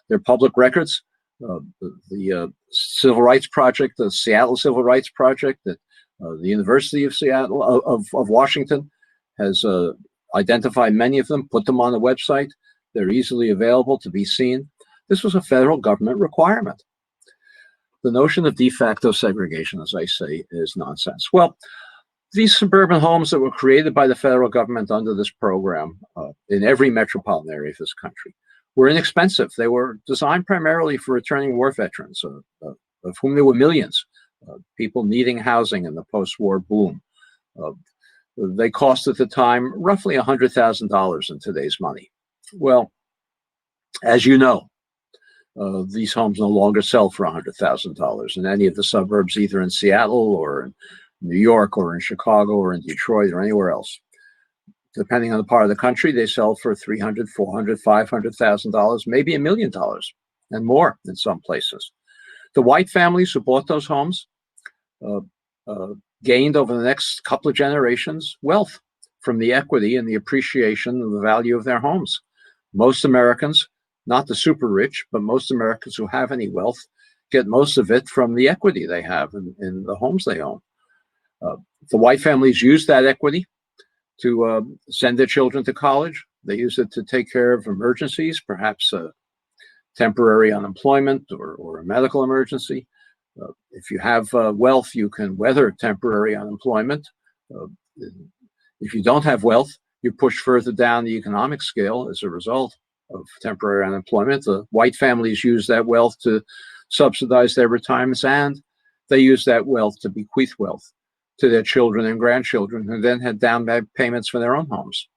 C: their public records. The Civil Rights Project, the Seattle Civil Rights Project, the University of Seattle, of Washington, has identified many of them, put them on the website. They're easily available to be seen. This was a federal government requirement. The notion of de facto segregation, as I say, is nonsense. Well, these suburban homes that were created by the federal government under this program in every metropolitan area of this country were inexpensive. They were designed primarily for returning war veterans, of whom there were millions, people needing housing in the post-war boom. They cost at the time roughly $100,000 in today's money. Well, as you know, these homes no longer sell for $100,000 in any of the suburbs, either in Seattle or in New York or in Chicago or in Detroit or anywhere else. Depending on the part of the country, they sell for $300,000, $400,000, $500,000, maybe $1 million and more in some places. The white families who bought those homes gained over the next couple of generations wealth from the equity and the appreciation of the value of their homes. Most Americans, not the super rich, but most Americans who have any wealth, get most of it from the equity they have in the homes they own. The white families use that equity to send their children to college. They use it to take care of emergencies, perhaps temporary unemployment or a medical emergency. If you have wealth, you can weather temporary unemployment. If you don't have wealth, you push further down the economic scale as a result of temporary unemployment. The white families use that wealth to subsidize their retirements, and they use that wealth to bequeath wealth to their children and grandchildren, who then had down payments for their own homes.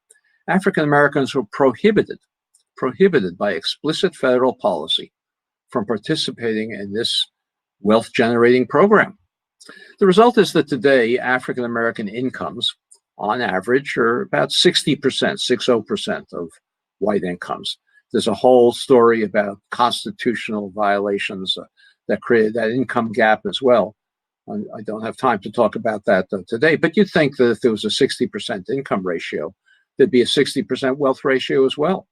C: African Americans were prohibited by explicit federal policy from participating in this wealth generating program. The result is that today African American incomes on average are about 60% of white incomes. There's a whole story about constitutional violations that created that income gap as well. I don't have time to talk about that today, but you'd think that if there was a 60% income ratio, there'd be a 60% wealth ratio as well.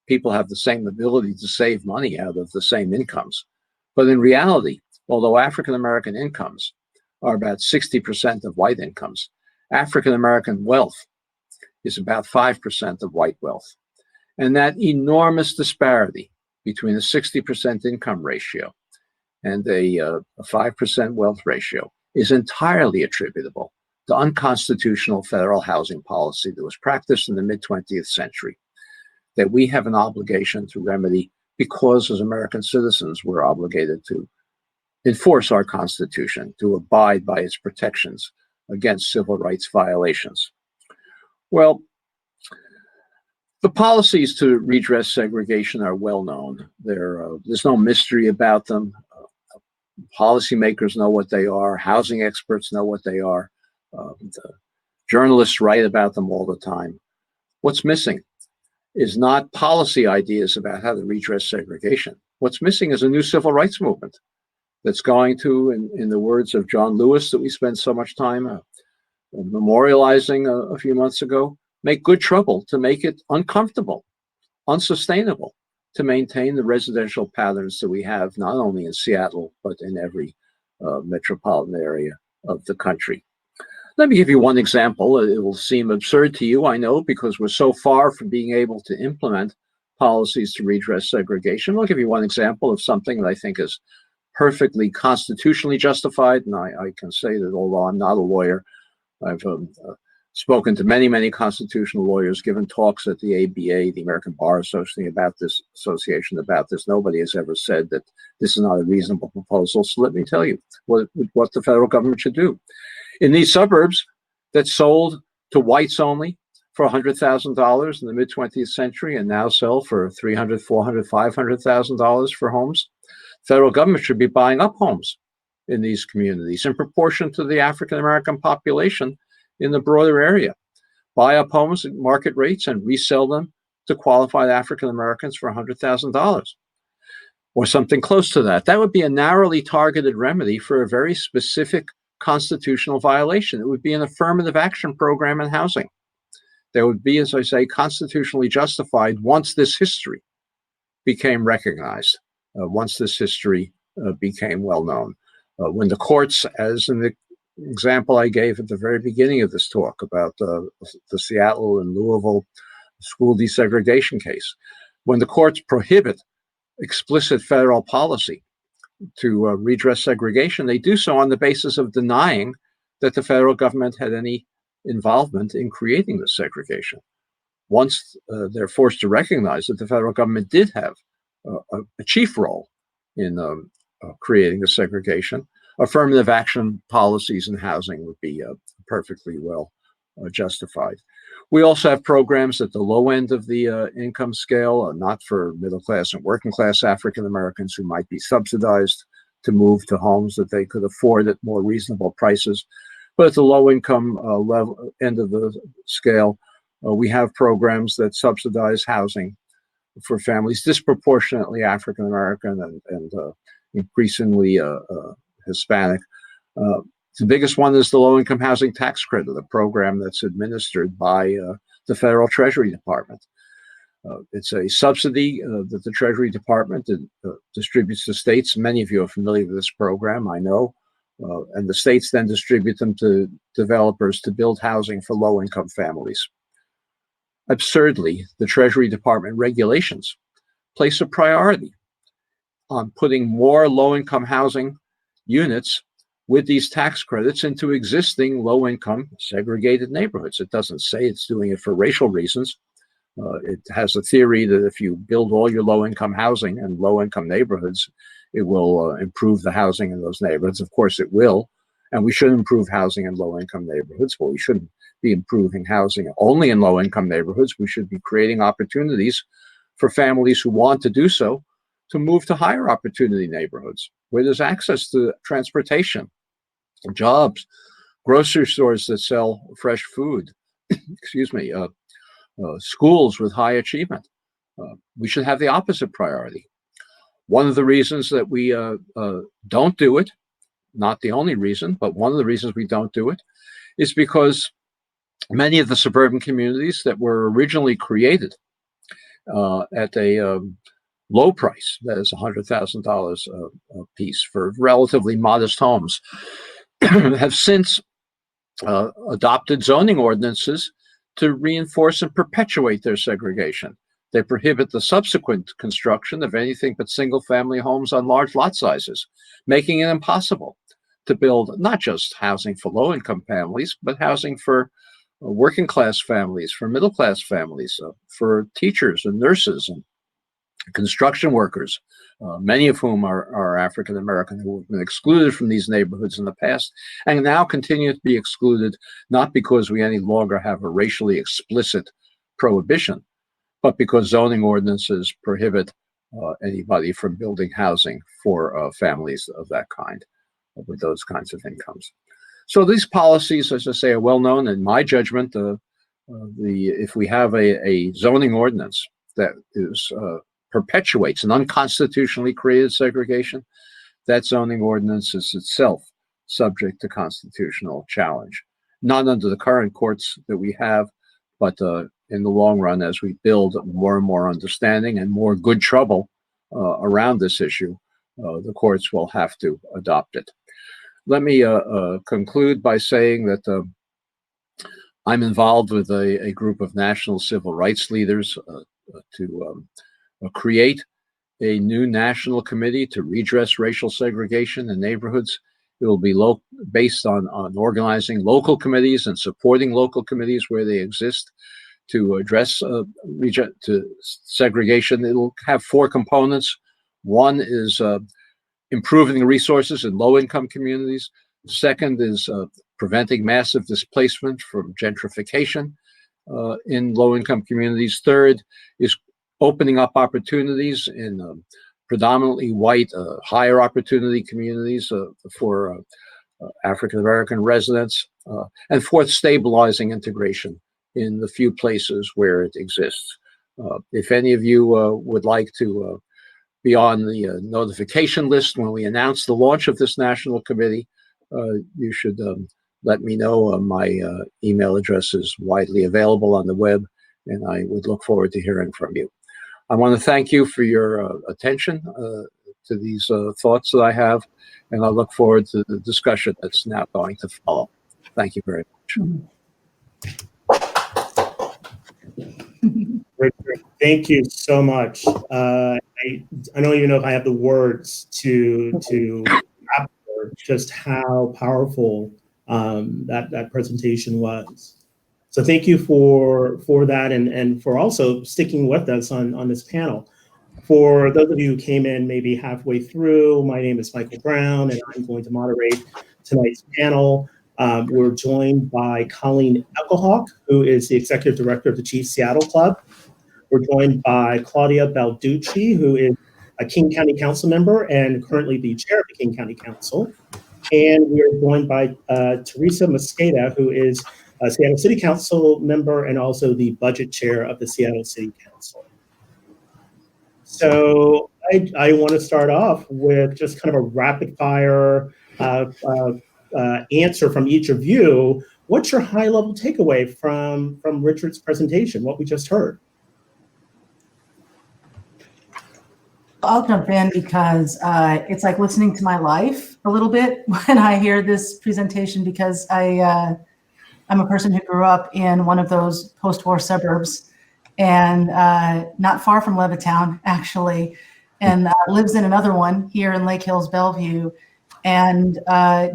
C: People have the same ability to save money out of the same incomes. But in reality, although African American incomes are about 60% of white incomes, African American wealth is about 5% of white wealth. And that enormous disparity between a 60% income ratio and a 5% wealth ratio is entirely attributable to unconstitutional federal housing policy that was practiced in the mid-20th century, that we have an obligation to remedy because as American citizens, we're obligated to enforce our Constitution, to abide by its protections against civil rights violations. Well, the policies to redress segregation are well known. There's no mystery about them. Policymakers know what they are. Housing experts know what they are. The journalists write about them all the time. What's missing is not policy ideas about how to redress segregation. What's missing is a new civil rights movement that's going to, in the words of John Lewis that we spent so much time memorializing a few months ago, make good trouble to make it uncomfortable, unsustainable, to maintain the residential patterns that we have, not only in Seattle, but in every metropolitan area of the country. Let me give you one example. It will seem absurd to you, I know, because we're so far from being able to implement policies to redress segregation. I'll give you one example of something that I think is perfectly constitutionally justified, and I can say that although I'm not a lawyer, I've spoken to many, many constitutional lawyers, given talks at the ABA, the American Bar Association, about this. Nobody has ever said that this is not a reasonable proposal. So let me tell you what the federal government should do. In these suburbs that sold to whites only for $100,000 in the mid-20th century and now sell for $300,000, $400,000, $500,000 for homes, federal government should be buying up homes in these communities in proportion to the African-American population in the broader area. Buy up homes at market rates and resell them to qualified African-Americans for $100,000 or something close to that. That would be a narrowly targeted remedy for a very specific constitutional violation. It would be an affirmative action program in housing. There would be, as I say, constitutionally justified once this history became recognized, once this history became well known. When the courts, as in the example I gave at the very beginning of this talk about the Seattle and Louisville school desegregation case, when the courts prohibit explicit federal policy to redress segregation, they do so on the basis of denying that the federal government had any involvement in creating the segregation. Once they're forced to recognize that the federal government did have a chief role in creating the segregation, affirmative action policies in housing would be perfectly well justified. We also have programs at the low end of the income scale, not for middle class and working class African Americans who might be subsidized to move to homes that they could afford at more reasonable prices. But at the low income level end of the scale, we have programs that subsidize housing for families disproportionately African American and increasingly Hispanic. The biggest one is the low-income housing tax credit, a program that's administered by the Federal Treasury Department. It's a subsidy that the Treasury Department distributes to states. Many of you are familiar with this program, I know. And the states then distribute them to developers to build housing for low-income families. Absurdly, the Treasury Department regulations place a priority on putting more low-income housing units with these tax credits into existing low-income segregated neighborhoods. It doesn't say it's doing it for racial reasons. It has a theory that if you build all your low-income housing in low-income neighborhoods, it will improve the housing in those neighborhoods. Of course, it will, and we should improve housing in low-income neighborhoods. Well, we shouldn't be improving housing only in low-income neighborhoods. We should be creating opportunities for families who want to do so to move to higher opportunity neighborhoods where there's access to transportation, jobs, grocery stores that sell fresh food, excuse me, schools with high achievement. We should have the opposite priority. One of the reasons that we don't do it, not the only reason, but one of the reasons we don't do it, is because many of the suburban communities that were originally created at a low price, that is $100,000 a piece for relatively modest homes, have since adopted zoning ordinances to reinforce and perpetuate their segregation. They prohibit the subsequent construction of anything but single-family homes on large lot sizes, making it impossible to build not just housing for low-income families, but housing for working-class families, for middle-class families, for teachers and nurses and construction workers, many of whom are African-American, who have been excluded from these neighborhoods in the past and now continue to be excluded, not because we any longer have a racially explicit prohibition, but because zoning ordinances prohibit anybody from building housing for families of that kind, with those kinds of incomes. So these policies, as I say, are well known. In my judgment, if we have a zoning ordinance that is perpetuates an unconstitutionally created segregation, that zoning ordinance is itself subject to constitutional challenge. Not under the current courts that we have, but in the long run, as we build more and more understanding and more good trouble around this issue, the courts will have to adopt it. Let me conclude by saying that I'm involved with a group of national civil rights leaders to create a new national committee to redress racial segregation in neighborhoods. It will be based on organizing local committees and supporting local committees where they exist to address segregation. It will have 4 components. One is improving resources in low-income communities. Second is preventing massive displacement from gentrification in low-income communities. Third is opening up opportunities in predominantly white, higher opportunity communities for African-American residents. And fourth, stabilizing integration in the few places where it exists. If any of you would like to be on the notification list when we announce the launch of this national committee, you should let me know. My email address is widely available on the web, and I would look forward to hearing from you. I want to thank you for your attention to these thoughts that I have, and I look forward to the discussion that's now going to follow. Thank you very much.
D: Richard, thank you so much. I don't even know if I have the words to capture just how powerful that presentation was. So thank you for that and for also sticking with us on this panel. For those of you who came in maybe halfway through, my name is Michael Brown, and I'm going to moderate tonight's panel. We're joined by Colleen Echohawk, who is the Executive Director of the Chief Seattle Club. We're joined by Claudia Balducci, who is a King County Council member and currently the Chair of the King County Council. And we are joined by Teresa Mosqueda, who is a Seattle City Council member and also the Budget Chair of the Seattle City Council. So I want to start off with just kind of a rapid fire answer from each of you. What's your high level takeaway from Richard's presentation, what we just heard?
E: I'll jump in because it's like listening to my life a little bit when I hear this presentation, because I'm a person who grew up in one of those post-war suburbs and not far from Levittown, actually, and lives in another one here in Lake Hills, Bellevue. And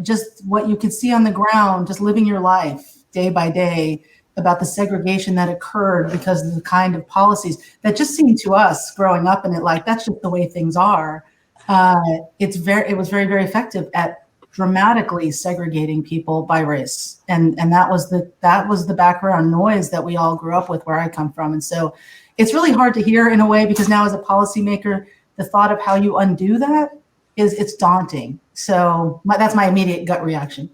E: just what you could see on the ground, just living your life day by day about the segregation that occurred because of the kind of policies that just seemed to us growing up in it like that's just the way things are. It was very, very effective at dramatically segregating people by race, and that was the background noise that we all grew up with where I come from. And so it's really hard to hear in a way, because now as a policymaker, the thought of how you undo that it's daunting. So that's my immediate gut reaction.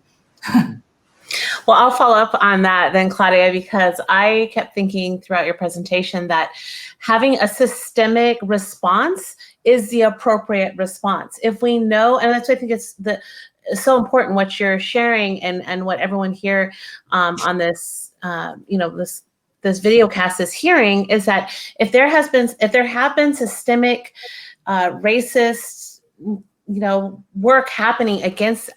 F: Well, I'll follow up on that then, Claudia, because I kept thinking throughout your presentation that having a systemic response is the appropriate response. If we know, and that's why I think it's so important what you're sharing and what everyone here on this, this video cast is hearing, is that if there have been systemic racist work happening against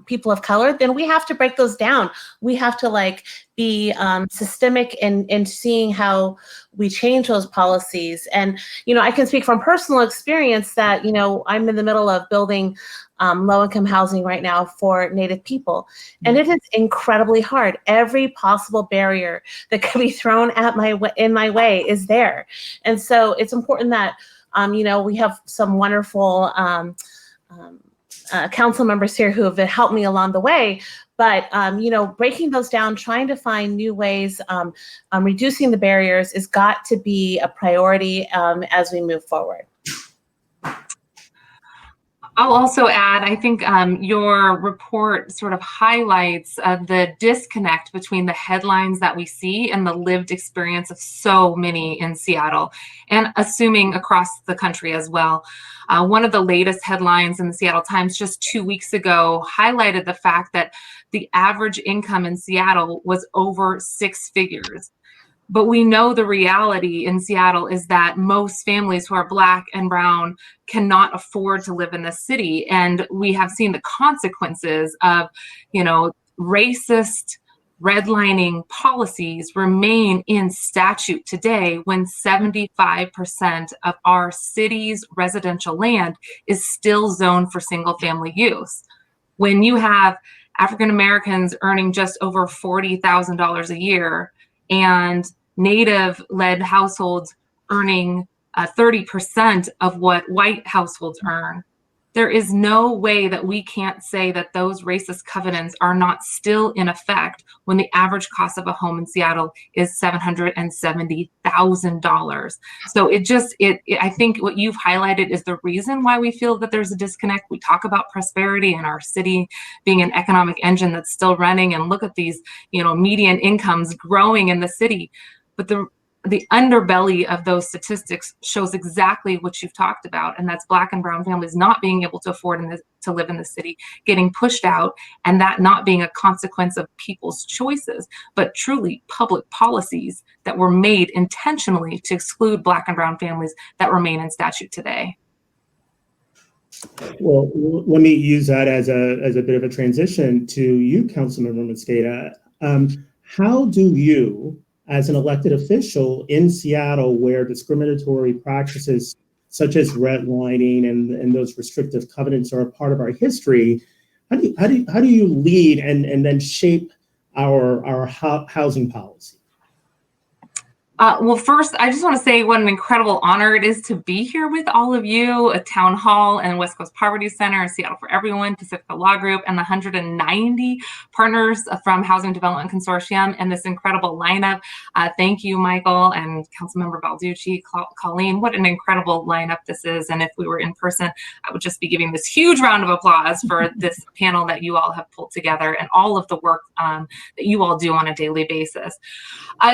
F: people of color, then we have to break those down. We have to be systemic in seeing how we change those policies. And, I can speak from personal experience that, I'm in the middle of building low-income housing right now for Native people. And it is incredibly hard. Every possible barrier that could be thrown in my way is there. And so it's important that, we have some wonderful council members here who have helped me along the way, but breaking those down, trying to find new ways, reducing the barriers has got to be a priority as we move forward.
G: I'll also add, I think your report sort of highlights the disconnect between the headlines that we see and the lived experience of so many in Seattle, and assuming across the country as well. One of the latest headlines in the Seattle Times just 2 weeks ago highlighted the fact that the average income in Seattle was over 6 figures. But we know the reality in Seattle is that most families who are Black and brown cannot afford to live in the city. And we have seen the consequences of, racist redlining policies remain in statute today when 75% of our city's residential land is still zoned for single family use. When you have African Americans earning just over $40,000 a year and Native-led households earning 30% of what white households earn, there is no way that we can't say that those racist covenants are not still in effect when the average cost of a home in Seattle is $770,000. So I think what you've highlighted is the reason why we feel that there's a disconnect. We talk about prosperity and our city being an economic engine that's still running, and look at these, median incomes growing in the city. But the underbelly of those statistics shows exactly what you've talked about, and that's Black and brown families not being able to afford to live in the city, getting pushed out, and that not being a consequence of people's choices, but truly public policies that were made intentionally to exclude Black and brown families that remain in statute today.
D: Well, let me use that as a bit of a transition to you, Councilmember Mosqueda. How do you, as an elected official in Seattle, where discriminatory practices such as redlining and those restrictive covenants are a part of our history, how do you lead and then shape our housing policy?
G: Well, first, I just want to say what an incredible honor it is to be here with all of you at Town Hall and West Coast Poverty Center, Seattle for Everyone, Pacifica Law Group, and the 190 partners from Housing Development Consortium and this incredible lineup. Thank you, Michael and Councilmember Balducci, Colleen. What an incredible lineup this is. And if we were in person, I would just be giving this huge round of applause for this panel that you all have pulled together and all of the work that you all do on a daily basis.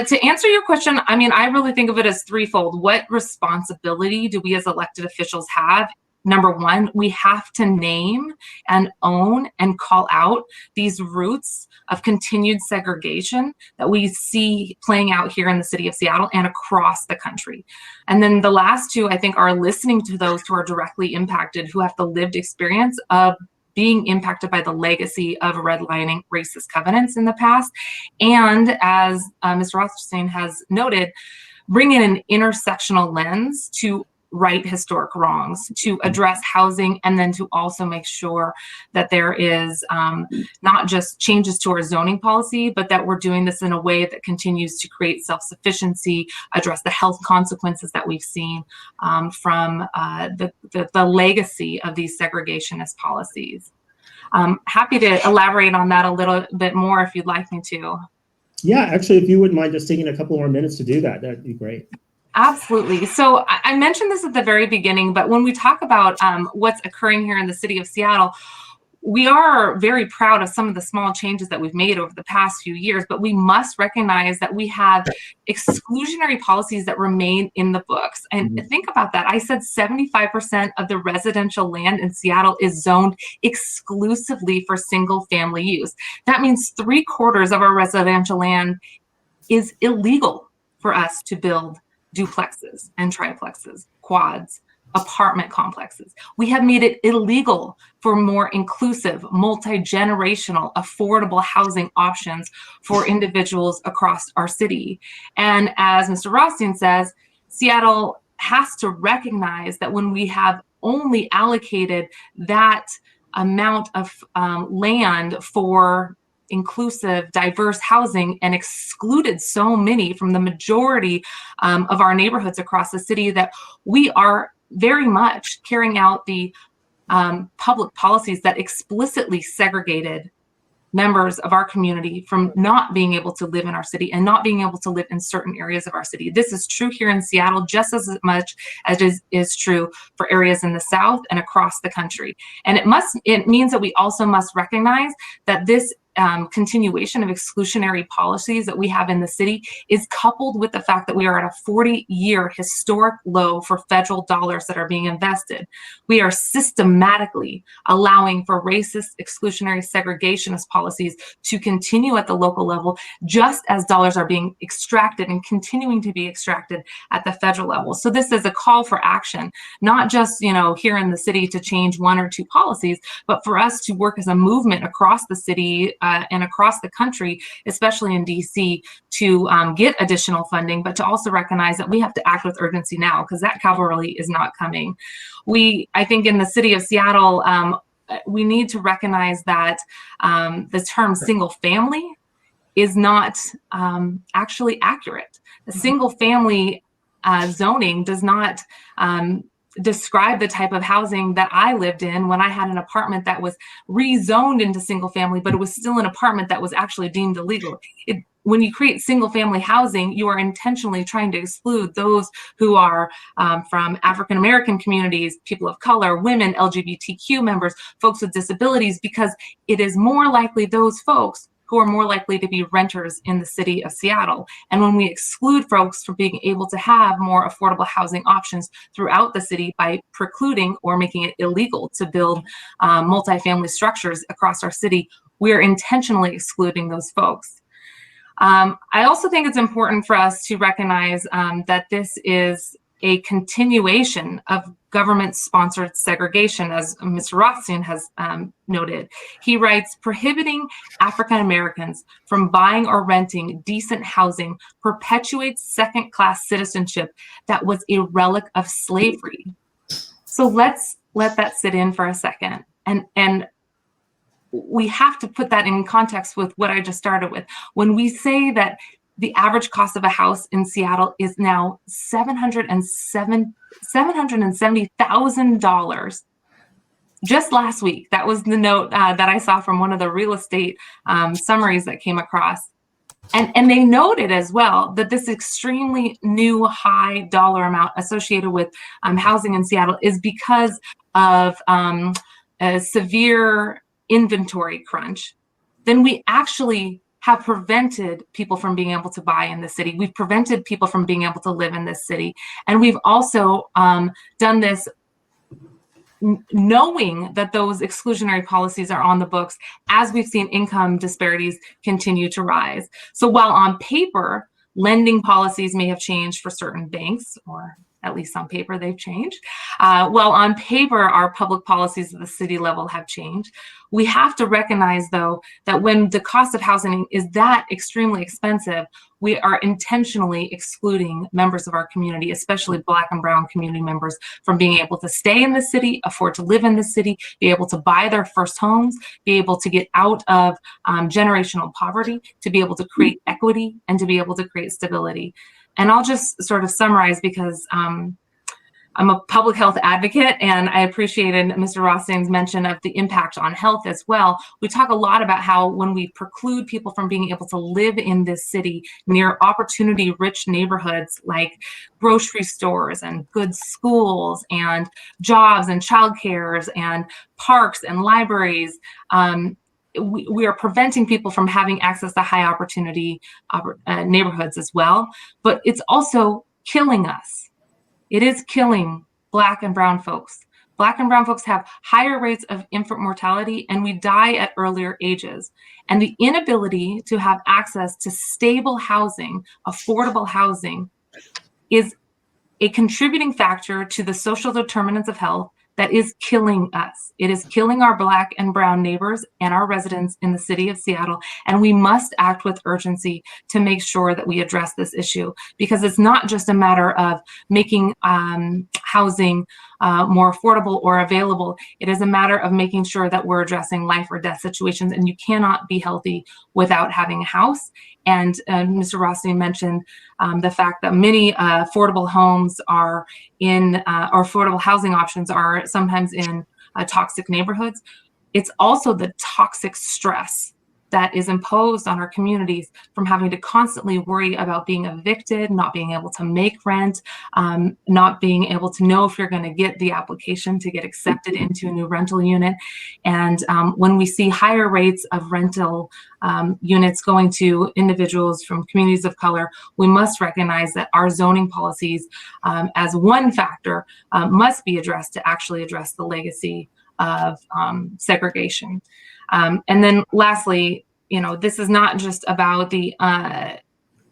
G: To answer your question, I really think of it as threefold. What responsibility do we as elected officials have? Number one, we have to name and own and call out these roots of continued segregation that we see playing out here in the city of Seattle and across the country. And then the last two, I think, are listening to those who are directly impacted, who have the lived experience of being impacted by the legacy of redlining racist covenants in the past. And as Mr. Rothstein has noted, bring in an intersectional lens to right historic wrongs, to address housing, and then to also make sure that there is not just changes to our zoning policy, but that we're doing this in a way that continues to create self-sufficiency, address the health consequences that we've seen from the legacy of these segregationist policies. Happy to elaborate on that a little bit more if you'd like me to.
D: Yeah, actually, if you wouldn't mind just taking a couple more minutes to do that, that'd be great.
G: Absolutely. So I mentioned this at the very beginning, but when we talk about what's occurring here in the city of Seattle, we are very proud of some of the small changes that we've made over the past few years, but we must recognize that we have exclusionary policies that remain in the books. And think about that. I said 75% of the residential land in Seattle is zoned exclusively for single family use. That means 3/4 of our residential land is illegal for us to build duplexes and triplexes, quads, apartment complexes. We have made it illegal for more inclusive, multi-generational, affordable housing options for individuals across our city. And as Mr. Rothstein says, Seattle has to recognize that when we have only allocated that amount of land for inclusive, diverse housing and excluded so many from the majority of our neighborhoods across the city, that we are very much carrying out the public policies that explicitly segregated members of our community from not being able to live in our city and not being able to live in certain areas of our city. This is true here in Seattle just as much as it is true for areas in the South and across the country. And it means that we also must recognize that this continuation of exclusionary policies that we have in the city is coupled with the fact that we are at a 40-year historic low for federal dollars that are being invested. We are systematically allowing for racist, exclusionary, segregationist policies to continue at the local level, just as dollars are being extracted and continuing to be extracted at the federal level. So this is a call for action, not just, here in the city to change one or two policies, but for us to work as a movement across the city and across the country, especially in DC, to get additional funding, but to also recognize that we have to act with urgency now, because that cavalry is not coming. I think in the city of Seattle, we need to recognize that the term single family is not actually accurate. The single family zoning does not describe the type of housing that I lived in when I had an apartment that was rezoned into single family, but it was still an apartment that was actually deemed illegal. When you create single family housing, you are intentionally trying to exclude those who are from African American communities, people of color, women, LGBTQ members, folks with disabilities, because it is more likely those folks who are more likely to be renters in the city of Seattle. And when we exclude folks from being able to have more affordable housing options throughout the city by precluding or making it illegal to build multifamily structures across our city, we are intentionally excluding those folks. I also think it's important for us to recognize that this is a continuation of government-sponsored segregation, as Mr. Rothstein has noted. He writes, prohibiting African Americans from buying or renting decent housing perpetuates second-class citizenship that was a relic of slavery. So let's let that sit in for a second. And we have to put that in context with what I just started with. When we say that the average cost of a house in Seattle is now $770,000. Just last week, that was the note that I saw from one of the real estate summaries that came across. And they noted as well that this extremely new high dollar amount associated with housing in Seattle is because of a severe inventory crunch. Then we actually have prevented people from being able to buy in the city. We've prevented people from being able to live in this city. And we've also done this knowing that those exclusionary policies are on the books as we've seen income disparities continue to rise. So while on paper, lending policies may have changed for certain banks, or at least on paper they've changed, while on paper our public policies at the city level have changed, we have to recognize, though, that when the cost of housing is that extremely expensive, we are intentionally excluding members of our community, especially Black and Brown community members, from being able to stay in the city, afford to live in the city, be able to buy their first homes, be able to get out of generational poverty, to be able to create equity, and to be able to create stability. And I'll just sort of summarize, because I'm a public health advocate, and I appreciated Mr. Rothstein's mention of the impact on health as well. We talk a lot about how when we preclude people from being able to live in this city near opportunity-rich neighborhoods like grocery stores and good schools and jobs and childcares and parks and libraries, we are preventing people from having access to high opportunity neighborhoods as well. But it's also killing us. It is killing Black and Brown folks. Black and Brown folks have higher rates of infant mortality, and we die at earlier ages. And the inability to have access to stable housing, affordable housing, is a contributing factor to the social determinants of health that is killing us. It is killing our Black and Brown neighbors and our residents in the city of Seattle. And we must act with urgency to make sure that we address this issue, because it's not just a matter of making housing more affordable or available. It is a matter of making sure that we're addressing life or death situations, and you cannot be healthy without having a house. And Mr. Rothstein mentioned the fact that many affordable homes are in, or affordable housing options are sometimes in toxic neighborhoods. It's also the toxic stress that is imposed on our communities from having to constantly worry about being evicted, not being able to make rent, not being able to know if you're going to get the application to get accepted into a new rental unit. And when we see higher rates of rental units going to individuals from communities of color, we must recognize that our zoning policies, as one factor, must be addressed to actually address the legacy of segregation. And then lastly, this is not just about the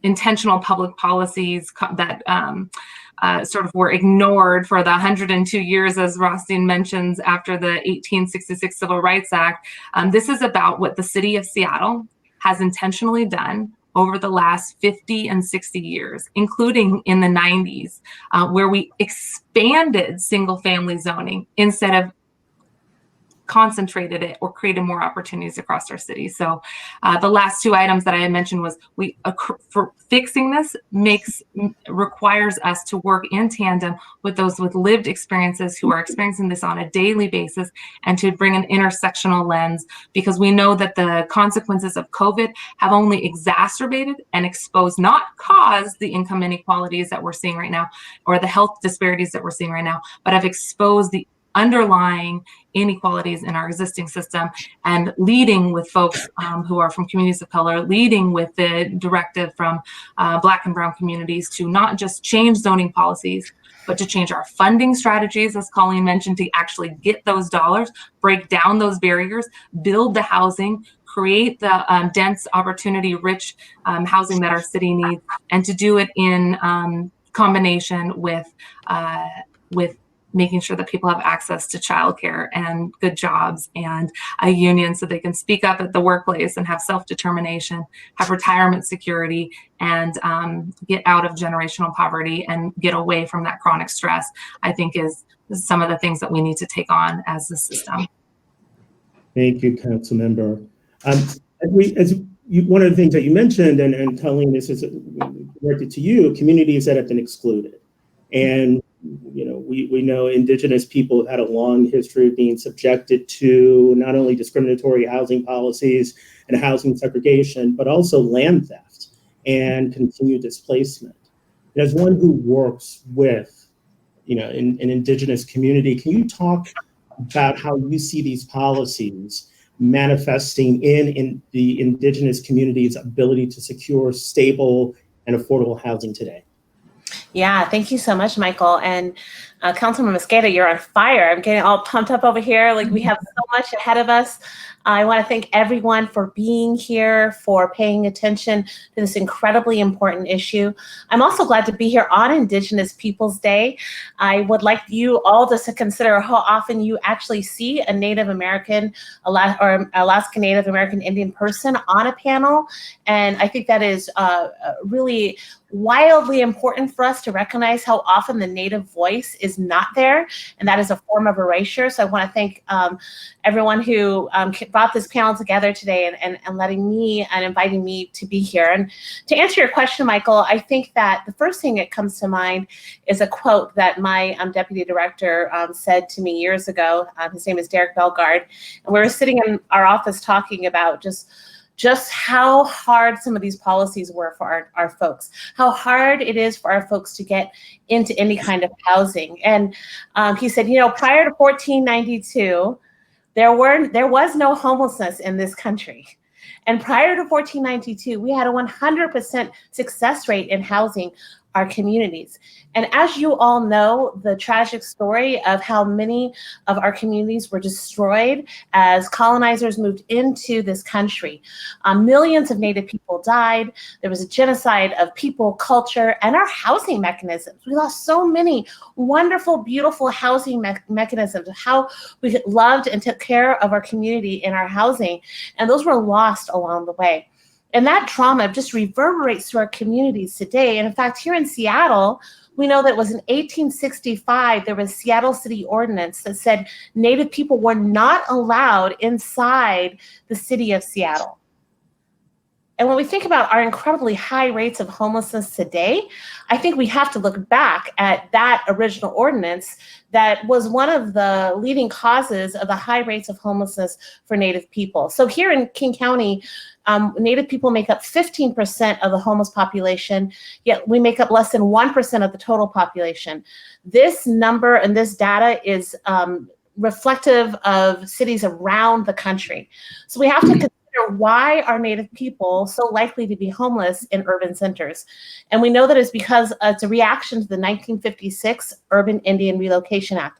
G: intentional public policies that sort of were ignored for the 102 years, as Rothstein mentions, after the 1866 Civil Rights Act. This is about what the city of Seattle has intentionally done over the last 50 and 60 years, including in the 90s, where we expanded single-family zoning instead of concentrated it or created more opportunities across our city. So the last two items that I had mentioned was for fixing this requires us to work in tandem with those with lived experiences who are experiencing this on a daily basis, and to bring an intersectional lens, because we know that the consequences of COVID have only exacerbated and exposed, not caused, the income inequalities that we're seeing right now or the health disparities that we're seeing right now, but have exposed the underlying inequalities in our existing system, and leading with folks who are from communities of color, leading with the directive from Black and Brown communities to not just change zoning policies, but to change our funding strategies, as Colleen mentioned, to actually get those dollars, break down those barriers, build the housing, create the dense, opportunity-rich housing that our city needs, and to do it in combination with making sure that people have access to childcare and good jobs and a union so they can speak up at the workplace and have self-determination, have retirement security, and get out of generational poverty and get away from that chronic stress, I think is some of the things that we need to take on as a system.
D: Thank you, Councilmember. One of the things that you mentioned, and Colleen, this is directed to you, communities that have been excluded. And we know Indigenous people have had a long history of being subjected to not only discriminatory housing policies and housing segregation, but also land theft and continued displacement. And as one who works with, an Indigenous community, can you talk about how you see these policies manifesting in the Indigenous community's ability to secure stable and affordable housing today?
F: Yeah, thank you so much, Michael. And Councilmember Mosqueda, you're on fire. I'm getting all pumped up over here. Like, we have so much ahead of us. I want to thank everyone for being here, for paying attention to this incredibly important issue. I'm also glad to be here on Indigenous Peoples Day. I would like you all to consider how often you actually see a Native American or Alaska Native American Indian person on a panel. And I think that is really wildly important for us to recognize how often the Native voice is not there, and that is a form of erasure. So I want to thank everyone who brought this panel together today and letting me and inviting me to be here. And to answer your question, Michael, I think that the first thing that comes to mind is a quote that my deputy director said to me years ago. His name is Derek Belgard, and we were sitting in our office talking about just how hard some of these policies were for our folks, how hard it is for our folks to get into any kind of housing. And he said, prior to 1492, there was no homelessness in this country. And prior to 1492, we had a 100% success rate in housing our communities. And as you all know, the tragic story of how many of our communities were destroyed as colonizers moved into this country. Millions of Native people died. There was a genocide of people, culture, and our housing mechanisms. We lost so many wonderful, beautiful housing mechanisms of how we loved and took care of our community in our housing. And those were lost along the way. And that trauma just reverberates through our communities today. And in fact, here in Seattle, we know that it was in 1865, there was a Seattle City Ordinance that said Native people were not allowed inside the city of Seattle. And when we think about our incredibly high rates of homelessness today, I think we have to look back at that original ordinance that was one of the leading causes of the high rates of homelessness for Native people. So here in King County, Native people make up 15% of the homeless population, yet we make up less than 1% of the total population. This number and this data is reflective of cities around the country. So we have to consider, why are Native people so likely to be homeless in urban centers? And we know that it's because it's a reaction to the 1956 Urban Indian Relocation Act.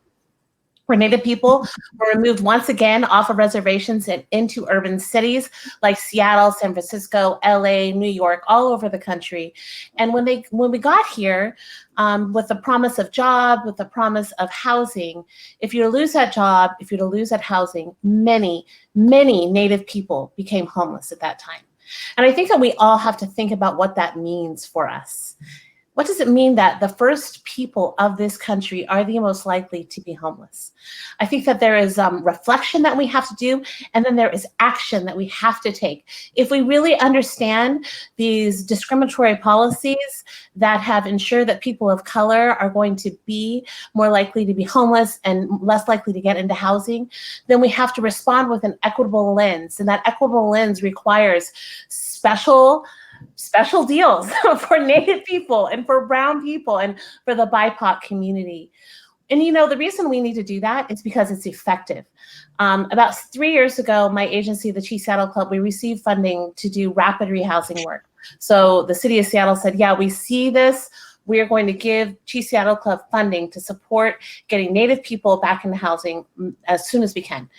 F: where Native people were removed once again off of reservations and into urban cities like Seattle, San Francisco, LA, New York, all over the country. And when we got here, with the promise of job, with the promise of housing, if you lose that job, if you lose that housing, many Native people became homeless at that time. And I think that we all have to think about what that means for us. What does it mean that the first people of this country are the most likely to be homeless? I think that there is reflection that we have to do, and then there is action that we have to take. If we really understand these discriminatory policies that have ensured that people of color are going to be more likely to be homeless and less likely to get into housing, then we have to respond with an equitable lens. And that equitable lens requires special deals for Native people and for Brown people and for the BIPOC community. And the reason we need to do that is because it's effective. About 3 years ago, my agency, the Chief Seattle Club, we received funding to do rapid rehousing work. So the city of Seattle said, yeah, we see this. We are going to give Chief Seattle Club funding to support getting Native people back into housing as soon as we can.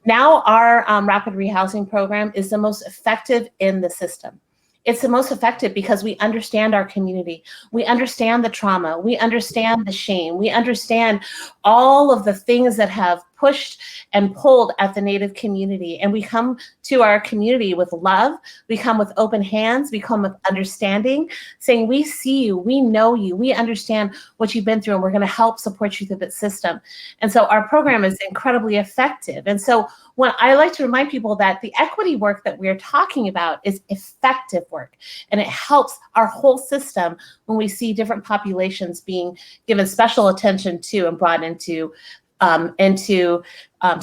F: Now our rapid rehousing program is the most effective in the system. It's the most effective because we understand our community. We understand the trauma. We understand the shame. We understand all of the things that have pushed and pulled at the Native community. And we come to our community with love. We come with open hands. We come with understanding, saying, we see you, we know you, we understand what you've been through, and we're gonna help support you through that system. And so our program is incredibly effective. And so when I like to remind people that the equity work that we're talking about is effective work, and it helps our whole system when we see different populations being given special attention to and brought into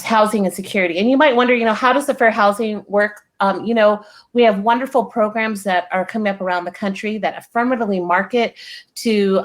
F: housing and security. And you might wonder, how does the fair housing work? We have wonderful programs that are coming up around the country that affirmatively market to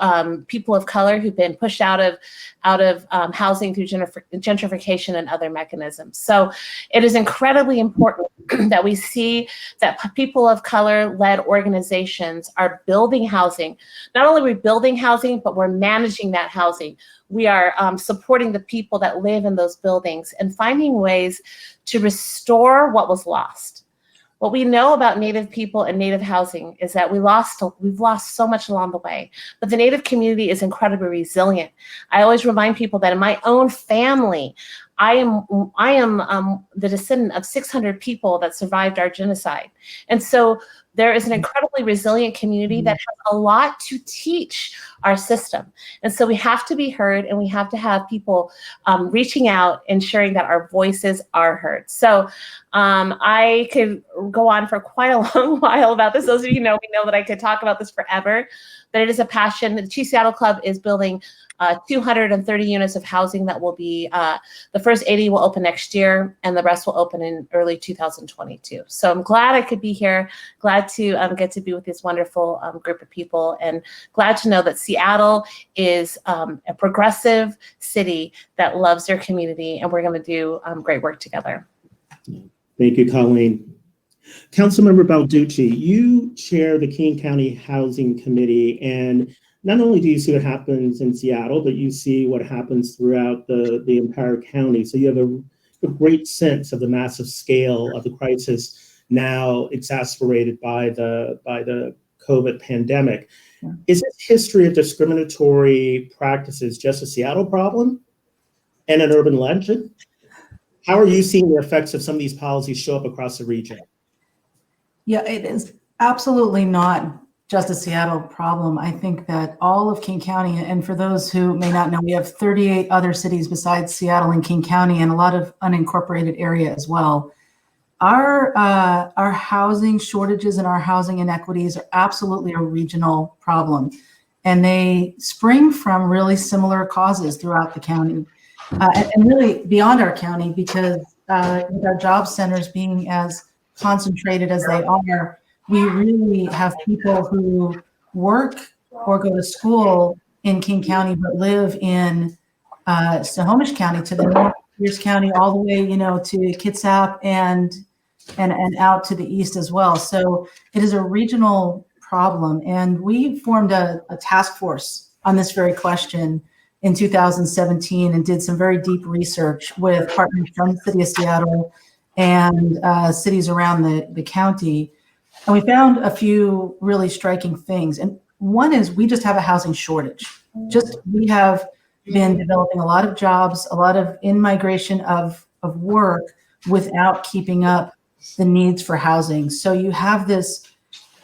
F: people of color who've been pushed out of housing through gentrification and other mechanisms. So it is incredibly important that we see that people of color-led organizations are building housing. Not only are we building housing, but we're managing that housing. We are supporting the people that live in those buildings and finding ways to restore what was lost. What we know about Native people and Native housing is that we've lost so much along the way, but the Native community is incredibly resilient. I always remind people that in my own family, I am the descendant of 600 people that survived our genocide. And so there is an incredibly resilient community that has a lot to teach our system. And so we have to be heard, and we have to have people reaching out, ensuring that our voices are heard. So I could go on for quite a long while about this. Those of you know, we know that I could talk about this forever, but it is a passion. The Chief Seattle Club is building 230 units of housing that will be, the first 80 will open next year, and the rest will open in early 2022. So I'm glad I could be here, glad to get to be with this wonderful group of people, and glad to know that Seattle is a progressive city that loves their community, and we're going to do great work together.
D: Thank you, Colleen. Councilmember Balducci, you chair the King County Housing Committee, and not only do you see what happens in Seattle, but you see what happens throughout the entire county. So you have a great sense of the massive scale of the crisis now exacerbated by the COVID pandemic. Yeah. Is this history of discriminatory practices just a Seattle problem and an urban legend? How are you seeing the effects of some of these policies show up across the region?
E: Yeah, it is absolutely not just a Seattle problem. I think that all of King County, and for those who may not know, we have 38 other cities besides Seattle and King County, and a lot of unincorporated area as well. Our housing shortages and our housing inequities are absolutely a regional problem, and they spring from really similar causes throughout the county, and really beyond our county, because with our job centers being as concentrated as they are, we really have people who work or go to school in King County but live in Snohomish County, to the north, Pierce County, all the way, to Kitsap and out to the east as well. So it is a regional problem, and we formed a task force on this very question in 2017 and did some very deep research with partners from the city of Seattle and cities around the county. And we found a few really striking things. And one is we just have a housing shortage. We have been developing a lot of jobs, a lot of in-migration of work without keeping up the needs for housing. So you have this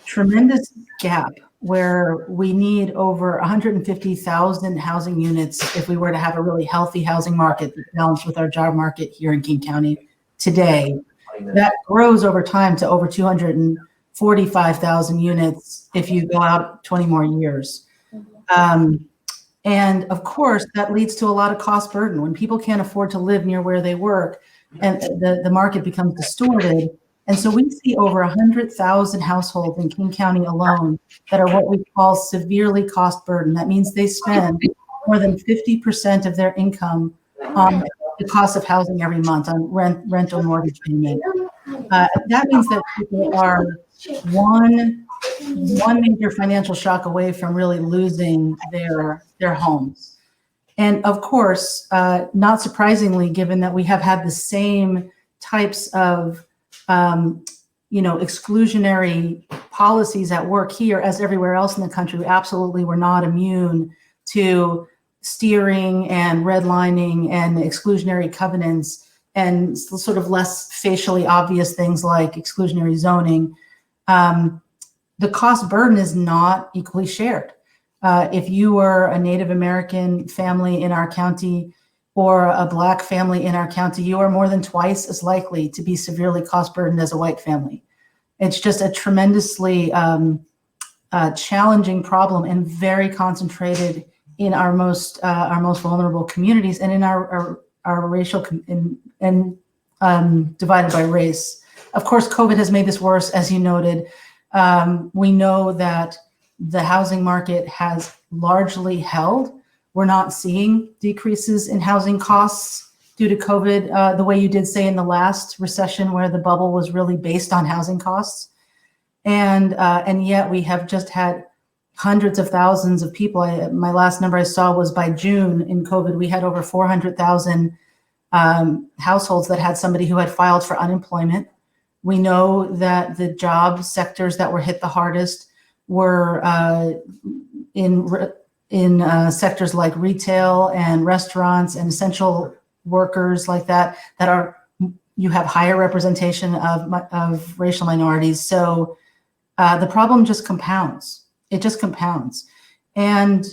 E: tremendous gap where we need over 150,000 housing units if we were to have a really healthy housing market balanced with our job market here in King County today. That grows over time to over 245,000 units if you go out 20 more years. And of course, that leads to a lot of cost burden. When people can't afford to live near where they work, and the market becomes distorted. And so we see over 100,000 households in King County alone that are what we call severely cost burden. That means they spend more than 50% of their income on the cost of housing every month, on rent or mortgage payment. That means that people are one major financial shock away from really losing their homes. And of course, not surprisingly, given that we have had the same types of exclusionary policies at work here as everywhere else in the country, we absolutely were not immune to steering and redlining and exclusionary covenants and sort of less facially obvious things like exclusionary zoning. The cost burden is not equally shared. If you were a Native American family in our county or a Black family in our county, you are more than twice as likely to be severely cost burdened as a white family. It's just a tremendously challenging problem and very concentrated in our most vulnerable communities and in our racial and divided by race. Of course, COVID has made this worse, as you noted. We know that the housing market has largely held. We're not seeing decreases in housing costs due to COVID, the way you did say in the last recession where the bubble was really based on housing costs. And yet we have just had hundreds of thousands of people. My last number I saw was by June in COVID, we had over 400,000 households that had somebody who had filed for unemployment. We know that the job sectors that were hit the hardest were in sectors like retail and restaurants and essential workers like that you have higher representation of racial minorities. So the problem just compounds. It just compounds. And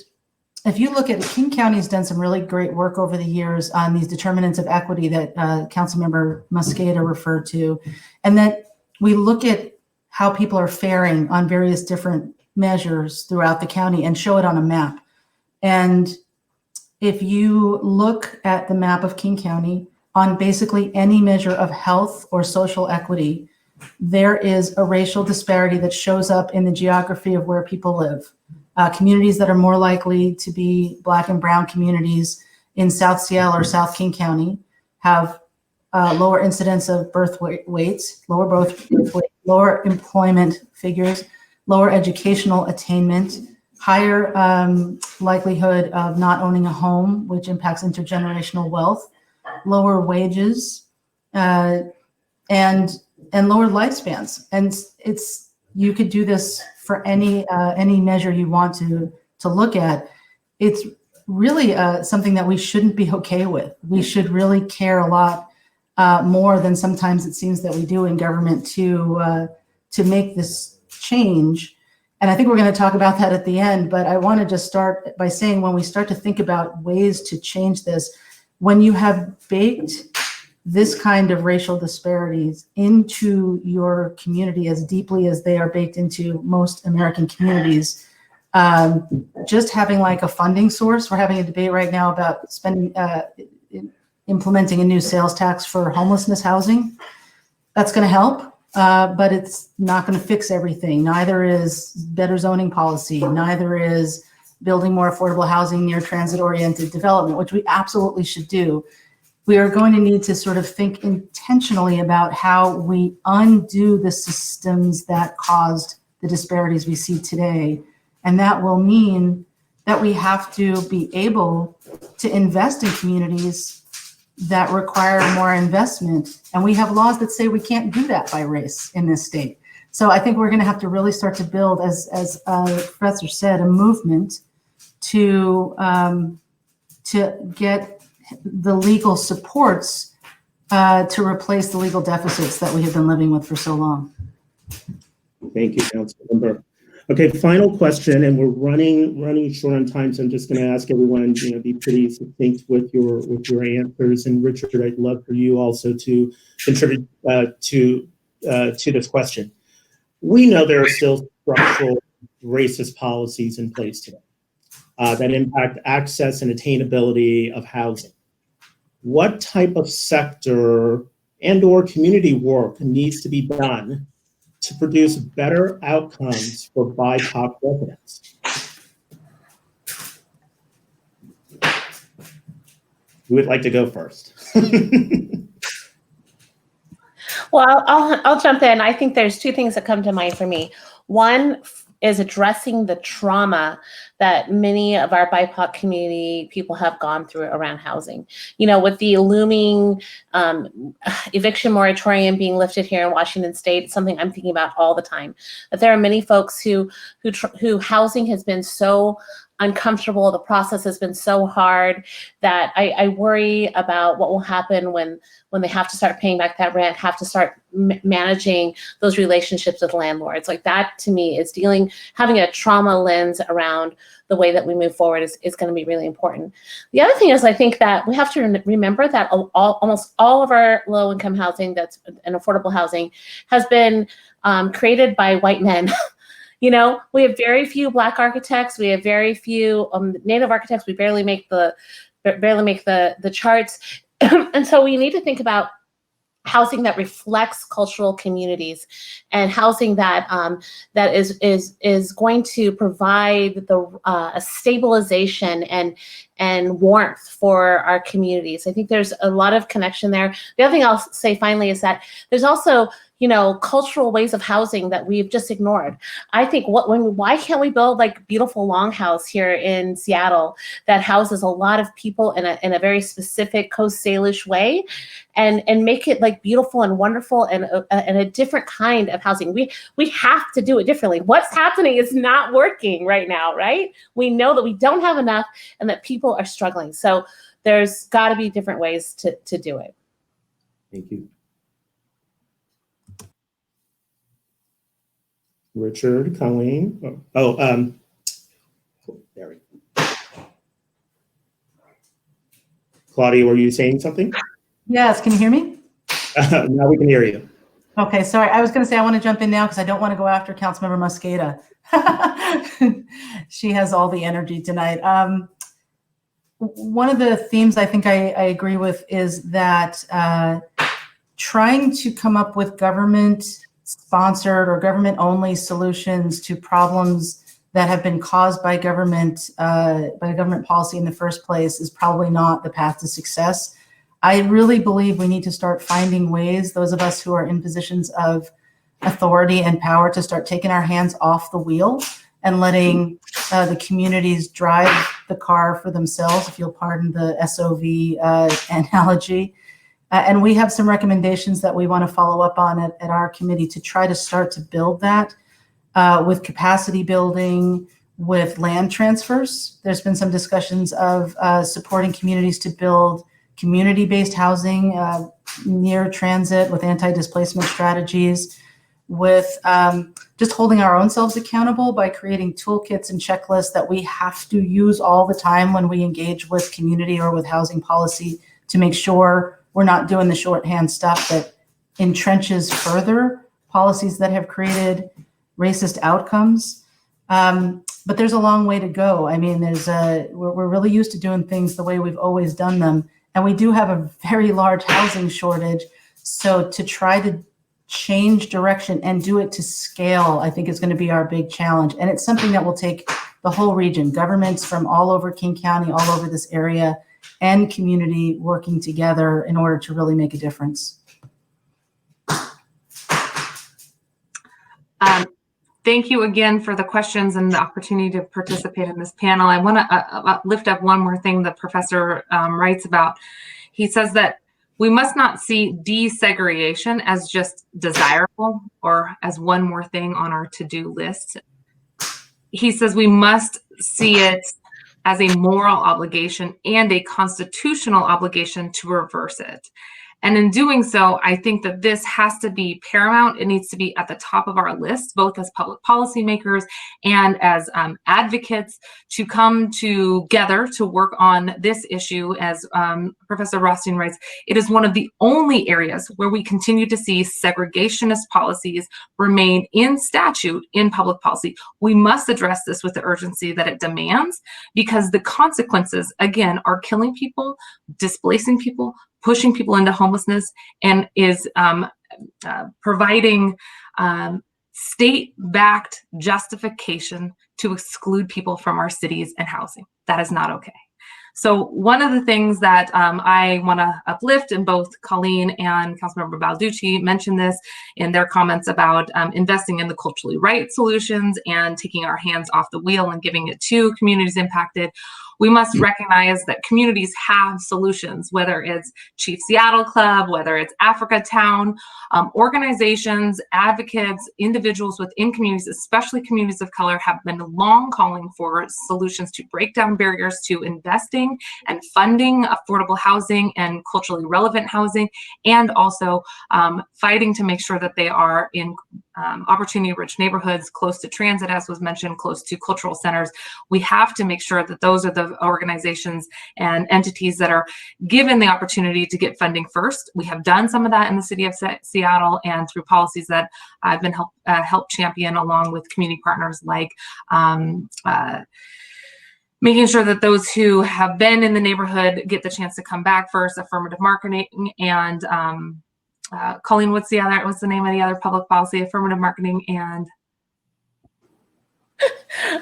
E: if you look at King County has done some really great work over the years on these determinants of equity that Councilmember Mosqueda referred to, and that we look at how people are faring on various different measures throughout the county and show it on a map. And if you look at the map of King County on basically any measure of health or social equity, there is a racial disparity that shows up in the geography of where people live. Communities that are more likely to be Black and Brown communities in South Seattle or South King County have lower incidence of birth weights, lower employment figures, lower educational attainment, higher likelihood of not owning a home, which impacts intergenerational wealth, lower wages, and lower lifespans. And you could do this for any measure you want to look at. It's really something that we shouldn't be okay with. We should really care a lot more than sometimes it seems that we do in government to make this change. And I think we're going to talk about that at the end, but I want to just start by saying when we start to think about ways to change this, when you have baked this kind of racial disparities into your community as deeply as they are baked into most American communities, just having like a funding source, we're having a debate right now about implementing a new sales tax for homelessness housing. That's going to help. But it's not going to fix everything. Neither is better zoning policy. Neither is building more affordable housing near transit-oriented development, which we absolutely should do. We are going to need to sort of think intentionally about how we undo the systems that caused the disparities we see today. And that will mean that we have to be able to invest in communities that require more investment. And we have laws that say we can't do that by race in this state. So I think we're going to have to really start to build, as the professor said, a movement to get the legal supports to replace the legal deficits that we have been living with for so long.
D: Thank you, Councilmember. Okay, final question, and we're running short on time, so I'm just going to ask everyone, be pretty succinct with your answers. And Richard, I'd love for you also to contribute to this question. We know there are still structural racist policies in place today that impact access and attainability of housing. What type of sector and/or community work needs to be done to produce better outcomes for BIPOC residents? Who would like to go first?
F: Well, I'll jump in. I think there's two things that come to mind for me. One is addressing the trauma that many of our BIPOC community people have gone through around housing. With the looming eviction moratorium being lifted here in Washington State, it's something I'm thinking about all the time. That there are many folks who housing has been so uncomfortable, the process has been so hard that I worry about what will happen when they have to start paying back that rent, have to start managing those relationships with landlords. Like that to me is having a trauma lens around the way that we move forward is going to be really important. The other thing is I think that we have to remember that almost all of our low income housing and affordable housing has been created by white men. We have very few Black architects. We have very few Native architects. We barely make the charts. And so we need to think about housing that reflects cultural communities and housing that is going to provide a stabilization and warmth for our communities. I think there's a lot of connection there. The other thing I'll say finally is that there's also cultural ways of housing that we've just ignored. I think why can't we build like beautiful longhouse here in Seattle that houses a lot of people in a very specific Coast Salish way, and make it like beautiful and wonderful and a different kind of housing. We have to do it differently. What's happening is not working right now, right? We know that we don't have enough and that people are struggling. So there's got to be different ways to do it.
D: Thank you. Richard, Colleen. There we go. Claudia, were you saying something?
E: Yes, can you hear me?
D: Now we can hear you.
E: Okay, sorry. I was going to say I want to jump in now because I don't want to go after Councilmember Mosqueda. She has all the energy tonight. One of the themes I think I agree with is that trying to come up with government-sponsored or government-only solutions to problems that have been caused by government policy in the first place is probably not the path to success. I really believe we need to start finding ways, those of us who are in positions of authority and power, to start taking our hands off the wheel and letting the communities drive the car for themselves, if you'll pardon the SOV analogy. And we have some recommendations that we want to follow up on at our committee to try to start to build that with capacity building, with land transfers. There's been some discussions of supporting communities to build community-based housing near transit with anti-displacement strategies, with just holding our own selves accountable by creating toolkits and checklists that we have to use all the time when we engage with community or with housing policy to make sure we're not doing the shorthand stuff that entrenches further policies that have created racist outcomes. But there's a long way to go. I mean, we're really used to doing things the way we've always done them. And we do have a very large housing shortage. So to try to change direction and do it to scale, I think is going to be our big challenge. And it's something that will take the whole region, governments from all over King County, all over this area, and community working together in order to really make a difference.
G: Thank you again for the questions and the opportunity to participate in this panel. I want to lift up one more thing the professor writes about. He says that we must not see desegregation as just desirable or as one more thing on our to-do list. He says we must see it as a moral obligation and a constitutional obligation to reverse it. And in doing so, I think that this has to be paramount. It needs to be at the top of our list, both as public policymakers and as advocates, to come together to work on this issue. As Professor Rothstein writes, it is one of the only areas where we continue to see segregationist policies remain in statute in public policy. We must address this with the urgency that it demands, because the consequences, again, are killing people, displacing people, pushing people into homelessness, and is providing state-backed justification to exclude people from our cities and housing. That is not okay. So one of the things that I want to uplift, and both Colleen and Councilmember Balducci mentioned this in their comments about investing in the culturally right solutions and taking our hands off the wheel and giving it to communities impacted. We must recognize that communities have solutions, whether it's Chief Seattle Club, whether it's Africa Town, organizations, advocates, individuals within communities, especially communities of color, have been long calling for solutions to break down barriers to investing and funding affordable housing and culturally relevant housing, and also fighting to make sure that they are in opportunity-rich neighborhoods, close to transit, as was mentioned, close to cultural centers. We have to make sure that those are the organizations and entities that are given the opportunity to get funding first. We have done some of that in the city of Seattle, and through policies that I've been helped champion along with community partners, like making sure that those who have been in the neighborhood get the chance to come back first, affirmative marketing, and Colleen, what's the name of the other public policy? Affirmative marketing and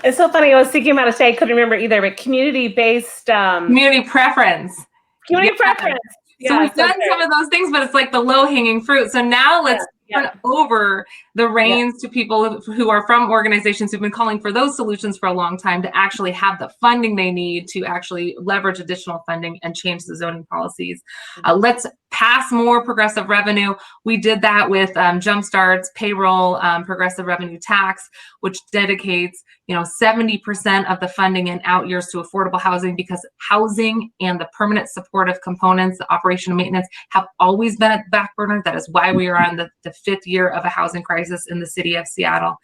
F: it's so funny. I was thinking about it today. I couldn't remember either, but community-based
G: community preference.
F: Community preference.
G: So we've done some of those things, but it's like the low-hanging fruit. So now let's turn over the reins to people who are from organizations who've been calling for those solutions for a long time, to actually have the funding they need to actually leverage additional funding and change the zoning policies. Let's pass more progressive revenue. We did that with Jumpstart's payroll progressive revenue tax, which dedicates 70% of the funding in out years to affordable housing, because housing and the permanent supportive components, the operation and maintenance, have always been at the back burner. That is why we are on the 5th year of a housing crisis in the city of Seattle.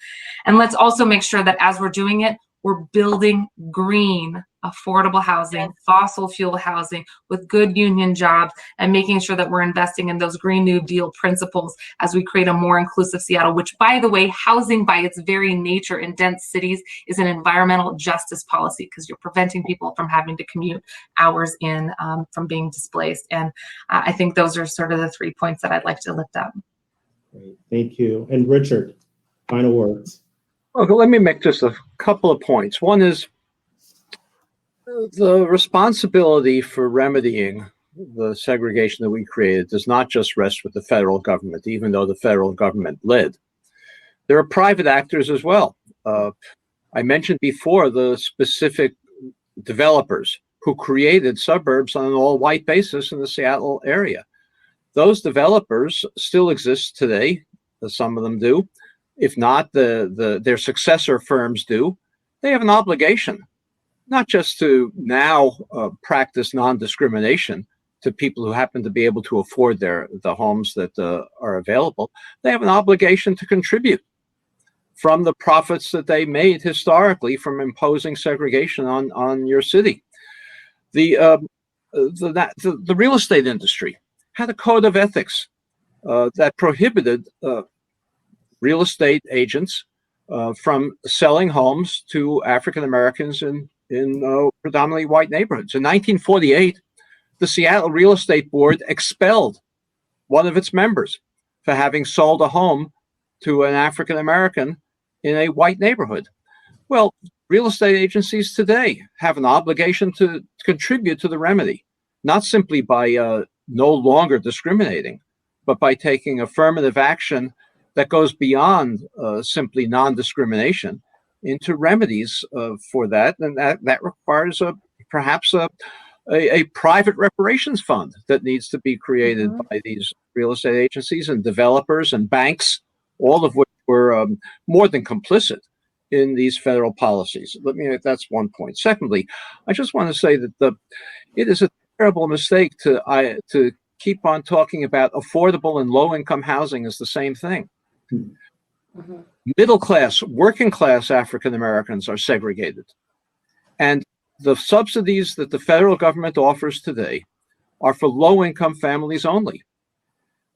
G: And let's also make sure that as we're doing it, we're building green, affordable housing, fossil fuel housing with good union jobs, and making sure that we're investing in those Green New Deal principles as we create a more inclusive Seattle, which, by the way, housing by its very nature in dense cities is an environmental justice policy, because you're preventing people from having to commute hours in from being displaced. And I think those are sort of the 3 points that I'd like to lift up.
D: Great, thank you. And Richard, final words.
C: Okay, let me make just a couple of points. One is the responsibility for remedying the segregation that we created does not just rest with the federal government, even though the federal government led. There are private actors as well. I mentioned before the specific developers who created suburbs on an all-white basis in the Seattle area. Those developers still exist today. Some of them do. If not, their successor firms do. They have an obligation, not just to now practice non-discrimination to people who happen to be able to afford the homes that are available. They have an obligation to contribute from the profits that they made historically from imposing segregation on your city. The real estate industry had a code of ethics that prohibited real estate agents from selling homes to African Americans in predominantly white neighborhoods. In 1948, the Seattle Real Estate Board expelled one of its members for having sold a home to an African American in a white neighborhood. Well, real estate agencies today have an obligation to contribute to the remedy, not simply by no longer discriminating, but by taking affirmative action that goes beyond simply non-discrimination into remedies for that, and that requires perhaps a private reparations fund that needs to be created by these real estate agencies and developers and banks, all of which were more than complicit in these federal policies. That's one point. Secondly, I just want to say that it is a terrible mistake to keep on talking about affordable and low-income housing as the same thing. Middle class, working class African Americans are segregated. And the subsidies that the federal government offers today are for low-income families only.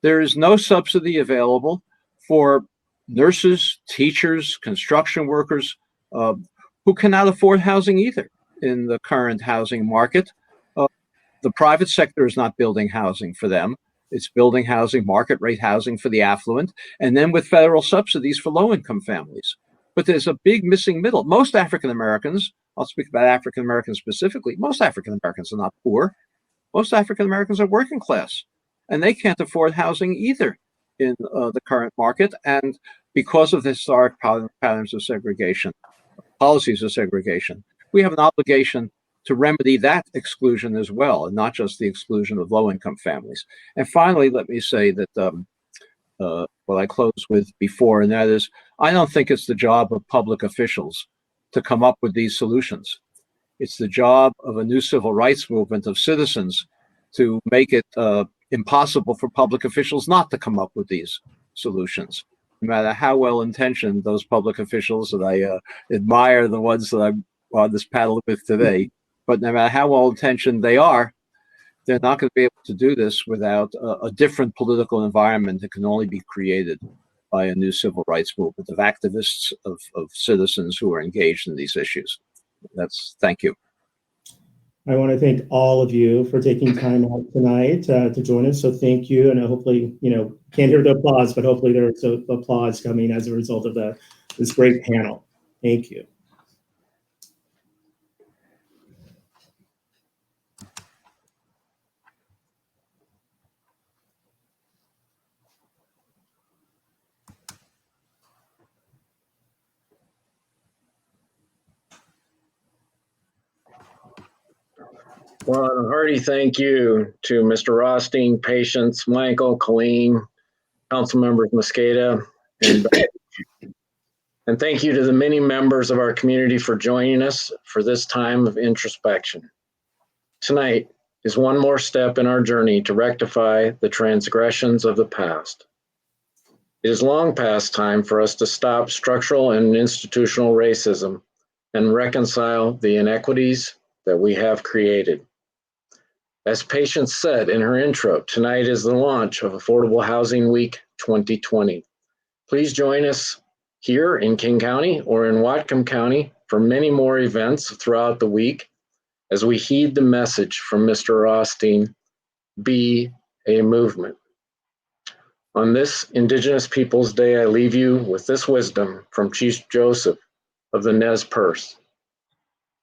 C: There is no subsidy available for nurses, teachers, construction workers who cannot afford housing either in the current housing market. The private sector is not building housing for them. It's building housing, market rate housing for the affluent, and then with federal subsidies for low-income families. But there's a big missing middle. Most African Americans, I'll speak about African Americans specifically, most African Americans are not poor. Most African Americans are working class, and they can't afford housing either in the current market. And because of the historic patterns of segregation, policies of segregation, we have an obligation to remedy that exclusion as well, and not just the exclusion of low-income families. And finally, let me say that what I closed with before, and that is, I don't think it's the job of public officials to come up with these solutions. It's the job of a new civil rights movement of citizens to make it impossible for public officials not to come up with these solutions. No matter how well-intentioned those public officials, that I admire the ones that I'm on this panel with today, but no matter how well-intentioned they are, they're not going to be able to do this without a different political environment that can only be created by a new civil rights movement of activists, of citizens who are engaged in these issues. Thank you.
D: I want to thank all of you for taking time out tonight to join us. So thank you. And hopefully, can't hear the applause, but hopefully there's applause coming as a result of this great panel. Thank you.
H: Well, a hearty thank you to Mr. Rothstein, Patience, Michael, Colleen, Councilmember Mosqueda, and thank you to the many members of our community for joining us for this time of introspection. Tonight is one more step in our journey to rectify the transgressions of the past. It is long past time for us to stop structural and institutional racism and reconcile the inequities that we have created. As Patience said in her intro, tonight is the launch of Affordable Housing Week 2020. Please join us here in King County or in Whatcom County for many more events throughout the week as we heed the message from Mr. Rothstein, be a movement. On this Indigenous Peoples Day, I leave you with this wisdom from Chief Joseph of the Nez Perce.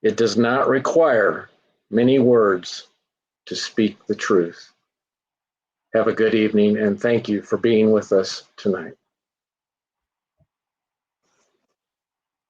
H: It does not require many words to speak the truth. Have a good evening, and thank you for being with us tonight.